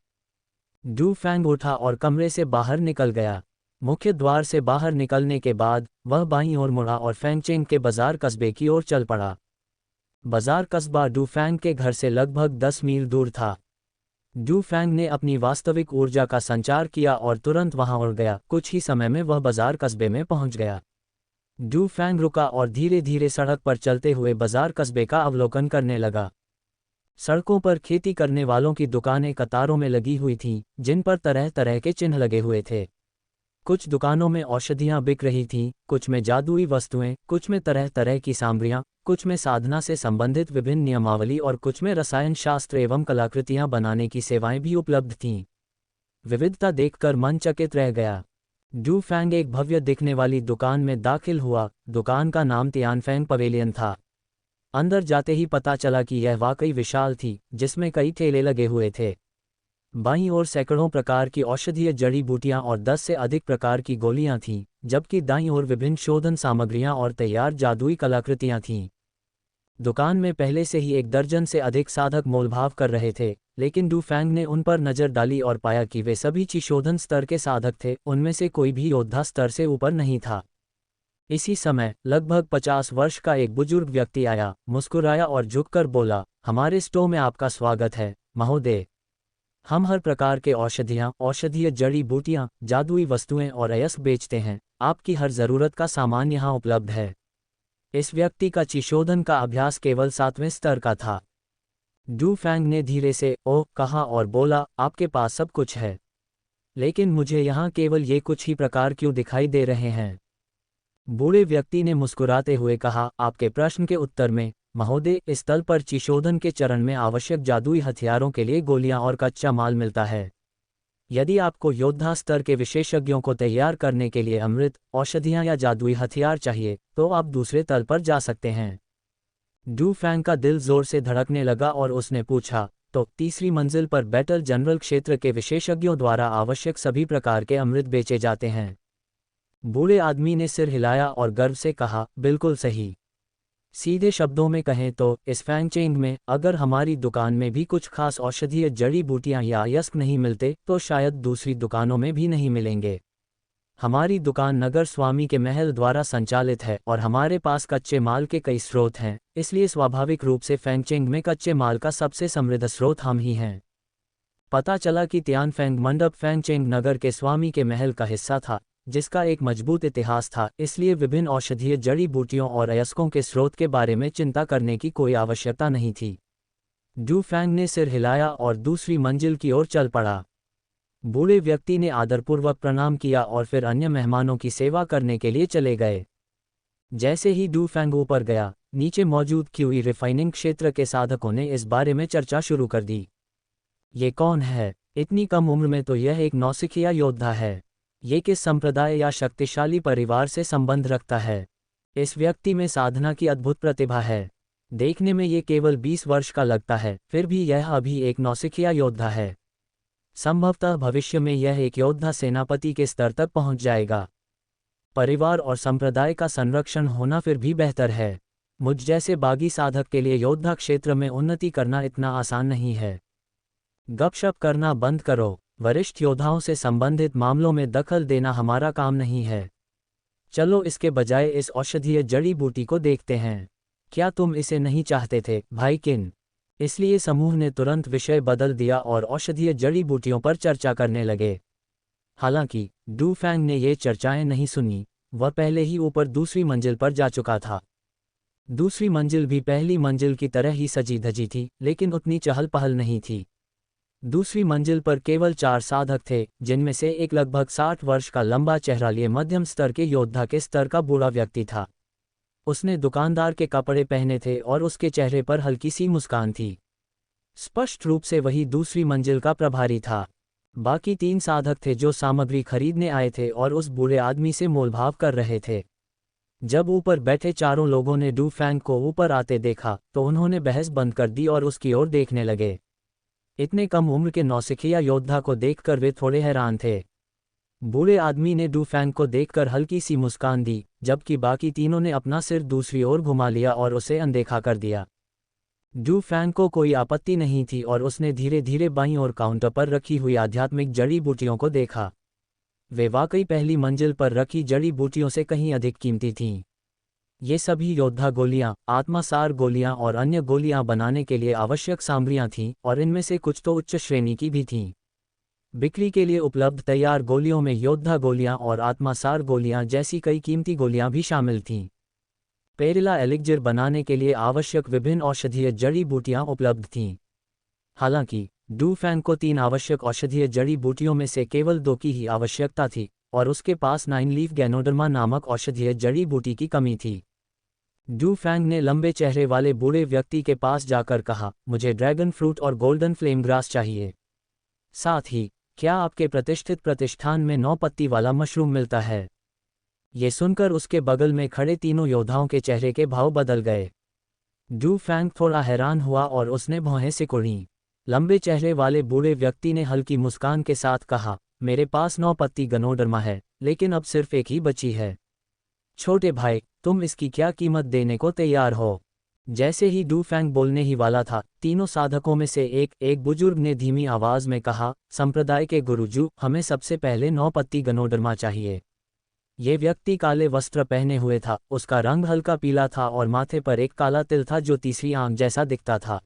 Speaker 1: डू फैंग उठा और कमरे से बाहर निकल गया। मुख्य द्वार से बाहर निकलने के बाद वह बाईं ओर मुड़ा और फैंगचेंग के बाजार कस्बे की ओर चल पड़ा। बाजार कस्बा डू फैंग के घर से लगभग 10 मील दूर था। डू फैंग ने अपनी वास्तविक ऊर्जा का संचार किया और तुरंत वहां उड़ गया। कुछ ही समय में वह बाजार कस्बे में पहुंच गया। डू फैंग रुका और धीरे धीरे सड़क पर चलते हुए बाजार कस्बे का अवलोकन करने लगा। सड़कों पर खेती करने वालों की दुकानें कतारों में लगी हुई थीं, जिन पर तरह तरह के चिन्ह लगे हुए थे। कुछ दुकानों में औषधियाँ बिक रही थीं, कुछ में जादुई वस्तुएं, कुछ में तरह तरह की सामग्रियाँ, कुछ में साधना से संबंधित विभिन्न नियमावली और कुछ में रसायन शास्त्र एवं कलाकृतियाँ बनाने की सेवाएं भी उपलब्ध थीं। विविधता देखकर मन चकित रह गया। डू फैंग एक भव्य दिखने वाली दुकान में दाखिल हुआ। दुकान का नाम तियानफैंग पवेलियन था। अंदर जाते ही पता चला कि यह वाकई विशाल थी, जिसमें कई ठेले लगे हुए थे। बाईं ओर सैकड़ों प्रकार की औषधीय जड़ी बूटियां और 10 से अधिक प्रकार की गोलियां थीं, जबकि दाईं ओर विभिन्न शोधन सामग्रियां और तैयार जादुई कलाकृतियां थीं। दुकान में पहले से ही 1 दर्जन से अधिक साधक मोलभाव कर रहे थे, लेकिन डू फैंग ने उन पर नजर डाली और पाया कि वे सभी चिशोधन स्तर के साधक थे, उनमें से कोई भी योद्धा स्तर से ऊपर नहीं था। इसी समय लगभग 50 वर्ष का एक बुजुर्ग व्यक्ति आया, मुस्कुराया और झुककर बोला, हमारे स्टोर में आपका स्वागत है, महोदय। हम हर प्रकार के औषधियाँ, औषधीय जड़ी बूटियाँ, जादुई वस्तुएं और अयस्क बेचते हैं। आपकी हर ज़रूरत का सामान यहाँ उपलब्ध है। इस व्यक्ति का चिशोधन का अभ्यास केवल 7वें स्तर का था। डू फैंग ने धीरे से ओह कहा और बोला, आपके पास सब कुछ है, लेकिन मुझे यहाँ केवल ये कुछ ही प्रकार क्यों दिखाई दे रहे हैं? बूढ़े व्यक्ति ने मुस्कुराते हुए कहा, आपके प्रश्न के उत्तर में, महोदय, इस तल पर चिशोधन के चरण में आवश्यक जादुई हथियारों के लिए गोलियां और कच्चा माल मिलता है। यदि आपको योद्धा स्तर के विशेषज्ञों को तैयार करने के लिए अमृत, औषधियां या जादुई हथियार चाहिए, तो आप दूसरे तल पर जा सकते हैं। डू फैंग का दिल जोर से धड़कने लगा और उसने पूछा, तो तीसरी मंजिल पर बैटल जनरल क्षेत्र के विशेषज्ञों द्वारा आवश्यक सभी प्रकार के अमृत बेचे जाते हैं? बूढ़े आदमी ने सिर हिलाया और गर्व से कहा, बिल्कुल सही। सीधे शब्दों में कहें तो इस फैंगचेंग में अगर हमारी दुकान में भी कुछ खास औषधीय जड़ी बूटियां या अयस्क नहीं मिलते तो शायद दूसरी दुकानों में भी नहीं मिलेंगे। हमारी दुकान नगर स्वामी के महल द्वारा संचालित है और हमारे पास कच्चे माल के कई स्रोत हैं, इसलिए स्वाभाविक रूप से फैंगचेंग में कच्चे माल का सबसे समृद्ध स्रोत हम ही हैं। पता चला कि तियानफैंग मंडप फैंगचेंग नगर के स्वामी के महल का हिस्सा था, जिसका एक मजबूत इतिहास था, इसलिए विभिन्न औषधीय जड़ी बूटियों और अयस्कों के स्रोत के बारे में चिंता करने की कोई आवश्यकता नहीं थी। डू फैंग ने सिर हिलाया और दूसरी मंजिल की ओर चल पड़ा। बूढ़े व्यक्ति ने आदरपूर्वक प्रणाम किया और फिर अन्य मेहमानों की सेवा करने के लिए चले गए। जैसे ही डू फैंग ऊपर गया, नीचे मौजूद क्यूई रिफाइनिंग क्षेत्र के साधकों ने इस बारे में चर्चा शुरू कर दी। ये कौन है? इतनी कम उम्र में तो यह एक नौसिखिया योद्धा है। ये किस संप्रदाय या शक्तिशाली परिवार से संबंध रखता है? इस व्यक्ति में साधना की अद्भुत प्रतिभा है। देखने में ये केवल 20 वर्ष का लगता है, फिर भी यह अभी एक नौसिखिया योद्धा है। संभवतः भविष्य में यह एक योद्धा सेनापति के स्तर तक पहुंच जाएगा। परिवार और संप्रदाय का संरक्षण होना फिर भी बेहतर है। मुझ जैसे बागी साधक के लिए योद्धा क्षेत्र में उन्नति करना इतना आसान नहीं है। गपशप करना बंद करो। वरिष्ठ योद्धाओं से संबंधित मामलों में दखल देना हमारा काम नहीं है। चलो इसके बजाय इस औषधीय जड़ी बूटी को देखते हैं। क्या तुम इसे नहीं चाहते थे, भाई किन? इसलिए समूह ने तुरंत विषय बदल दिया और औषधीय जड़ी बूटियों पर चर्चा करने लगे। हालांकि डू फैंग ने ये चर्चाएं नहीं सुनी, वह पहले ही ऊपर दूसरी मंजिल पर जा चुका था। दूसरी मंजिल भी पहली मंजिल की तरह ही सजी धजी थी, लेकिन उतनी चहल पहल नहीं थी। दूसरी मंजिल पर केवल 4 साधक थे, जिनमें से एक लगभग 60 वर्ष का लंबा चेहरा लिए मध्यम स्तर के योद्धा के स्तर का बूढ़ा व्यक्ति था। उसने दुकानदार के कपड़े पहने थे और उसके चेहरे पर हल्की सी मुस्कान थी। स्पष्ट रूप से वही दूसरी मंजिल का प्रभारी था। बाकी 3 साधक थे जो सामग्री खरीदने आए थे और उस बूढ़े आदमी से मोलभाव कर रहे थे। जब ऊपर बैठे चारों लोगों ने डू फैंग को ऊपर आते देखा तो उन्होंने बहस बंद कर दी और उसकी ओर देखने लगे। इतने कम उम्र के नौसिखिया योद्धा को देखकर वे थोड़े हैरान थे। बूढ़े आदमी ने डू फैंग को देखकर हल्की सी मुस्कान दी, जबकि बाकी तीनों ने अपना सिर दूसरी ओर घुमा लिया और उसे अनदेखा कर दिया। डू फैंग को कोई आपत्ति नहीं थी और उसने धीरे धीरे बाईं ओर काउंटर पर रखी हुई आध्यात्मिक जड़ी बूटियों को देखा। वे वाकई पहली मंजिल पर रखी जड़ी बूटियों से कहीं अधिक कीमती थीं। ये सभी योद्धा गोलियां, आत्मासार गोलियां और अन्य गोलियां बनाने के लिए आवश्यक सामग्रियां थीं, और इनमें से कुछ तो उच्च श्रेणी की भी थीं। बिक्री के लिए उपलब्ध तैयार गोलियों में योद्धा गोलियां और आत्मासार गोलियां जैसी कई कीमती गोलियां भी शामिल थीं। पेरिला एलिक्जिर बनाने के लिए आवश्यक विभिन्न औषधीय जड़ी बूटियां उपलब्ध थीं। हालांकि डू फैंग को 3 आवश्यक औषधीय जड़ी बूटियों में से केवल 2 की ही आवश्यकता थी, और उसके पास 9 लीफ गैनोडर्मा नामक औषधीय जड़ी बूटी की कमी थी। डू फैंग ने लंबे चेहरे वाले बूढ़े व्यक्ति के पास जाकर कहा, मुझे ड्रैगन फ्रूट और गोल्डन फ्लेम ग्रास चाहिए। साथ ही, क्या आपके प्रतिष्ठित प्रतिष्ठान में 9 पत्ती वाला मशरूम मिलता है? ये सुनकर उसके बगल में खड़े तीनों योद्धाओं के चेहरे के भाव बदल गए। डू फैंग थोड़ा हैरान हुआ और उसने भौहें सिकुड़ीं। लंबे चेहरे वाले बूढ़े व्यक्ति ने हल्की मुस्कान के साथ कहा, मेरे पास 9 पत्ती गनोडर्मा है, लेकिन अब सिर्फ एक ही बची है। छोटे भाई, तुम इसकी क्या कीमत देने को तैयार हो? जैसे ही डू फैंग बोलने ही वाला था, तीनों साधकों में से एक बुजुर्ग ने धीमी आवाज में कहा, संप्रदाय के गुरुजू, हमें सबसे पहले 9 पत्ती गनोडर्मा चाहिए। ये व्यक्ति काले वस्त्र पहने हुए था, उसका रंग हल्का पीला था और माथे पर एक काला तिल था जो तीसरी आंख जैसा दिखता था।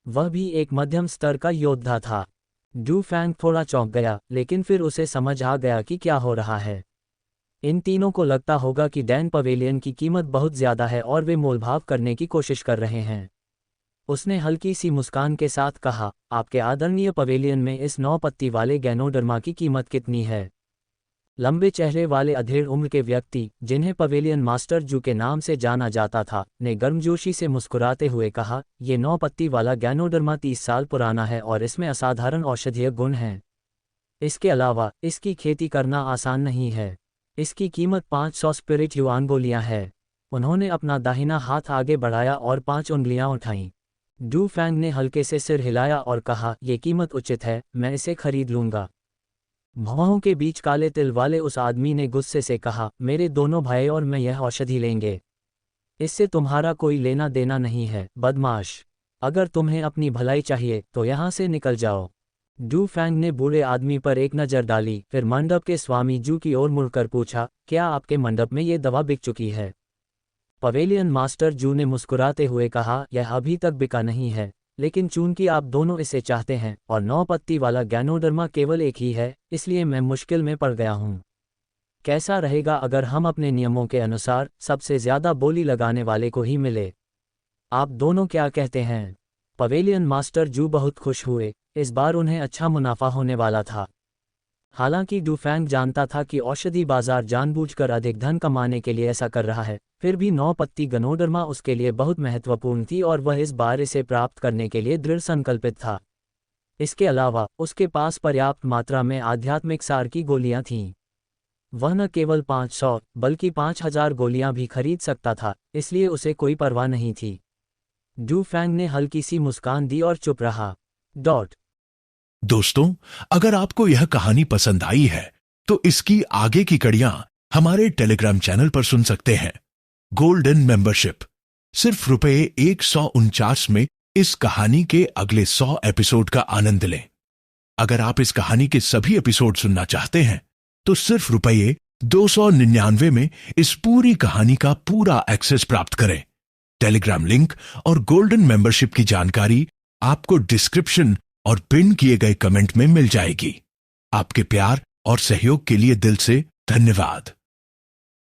Speaker 1: वह भी एक मध्यम स्तर का योद्धा था। डू फैंग थोड़ा चौंक गया, लेकिन फिर उसे समझ आ गया कि क्या हो रहा है। इन तीनों को लगता होगा कि डैन पवेलियन की कीमत बहुत ज्यादा है और वे मोलभाव करने की कोशिश कर रहे हैं। उसने हल्की सी मुस्कान के साथ कहा, आपके आदरणीय पवेलियन में इस 9 पत्ती वाले गैनोडर्मा की कीमत कितनी है? लंबे चेहरे वाले अधेड़ उम्र के व्यक्ति, जिन्हें पवेलियन मास्टर जू के नाम से जाना जाता था, ने गर्मजोशी से मुस्कुराते हुए कहा, ये 9 पत्ती वाला गैनोडर्मा 30 साल पुराना है और इसमें असाधारण औषधीय गुण हैं। इसके अलावा, इसकी खेती करना आसान नहीं है। इसकी कीमत 500 स्पिरिट युआन गोलियां है। उन्होंने अपना दाहिना हाथ आगे बढ़ाया और 5 उंगलियां उठाईं। डू फैंग ने हल्के से सिर हिलाया और कहा, यह कीमत उचित है, मैं इसे खरीद लूंगा। भौहों के बीच काले तिल वाले उस आदमी ने गुस्से से कहा, मेरे दोनों भाई और मैं यह औषधि लेंगे। इससे तुम्हारा कोई लेना देना नहीं है, बदमाश। अगर तुम्हें अपनी भलाई चाहिए तो यहाँ से निकल जाओ। डू फैंग ने बूढ़े आदमी पर एक नज़र डाली, फिर मंडप के स्वामी जू की ओर मुड़कर पूछा, क्या आपके मंडप में ये दवा बिक चुकी है? पवेलियन मास्टर जू ने मुस्कुराते हुए कहा, यह अभी तक बिका नहीं है, लेकिन चूंकि आप दोनों इसे चाहते हैं और 9 पत्ती वाला गैनोडर्मा केवल एक ही है, इसलिए मैं मुश्किल में पड़ गया हूँ। कैसा रहेगा अगर हम अपने नियमों के अनुसार सबसे ज्यादा बोली लगाने वाले को ही मिले? आप दोनों क्या कहते हैं? पवेलियन मास्टर जू बहुत खुश हुए, इस बार उन्हें अच्छा मुनाफा होने वाला था। हालांकि डू फैंग जानता था कि औषधि बाजार जानबूझकर अधिक धन कमाने के लिए ऐसा कर रहा है, फिर भी 9 पत्ती गनोडर्मा उसके लिए बहुत महत्वपूर्ण थी और वह इस बार इसे प्राप्त करने के लिए दृढ़ संकल्पित था। इसके अलावा, उसके पास पर्याप्त मात्रा में आध्यात्मिक सार की गोलियां थीं। वह न केवल 500 बल्कि 5000 गोलियां भी खरीद सकता था, इसलिए उसे कोई परवाह नहीं थी। डू फैंग ने हल्की सी मुस्कान दी और चुप रहा।
Speaker 2: दोस्तों, अगर आपको यह कहानी पसंद आई है तो इसकी आगे की कड़ियां हमारे टेलीग्राम चैनल पर सुन सकते हैं। गोल्डन मेंबरशिप, सिर्फ ₹149 में इस कहानी के अगले 100 एपिसोड का आनंद लें। अगर आप इस कहानी के सभी एपिसोड सुनना चाहते हैं तो सिर्फ ₹299 में इस पूरी कहानी का पूरा एक्सेस प्राप्त करें। टेलीग्राम लिंक और गोल्डन मेंबरशिप की जानकारी आपको डिस्क्रिप्शन और पिन किए गए कमेंट में मिल जाएगी। आपके प्यार और सहयोग के लिए दिल से धन्यवाद।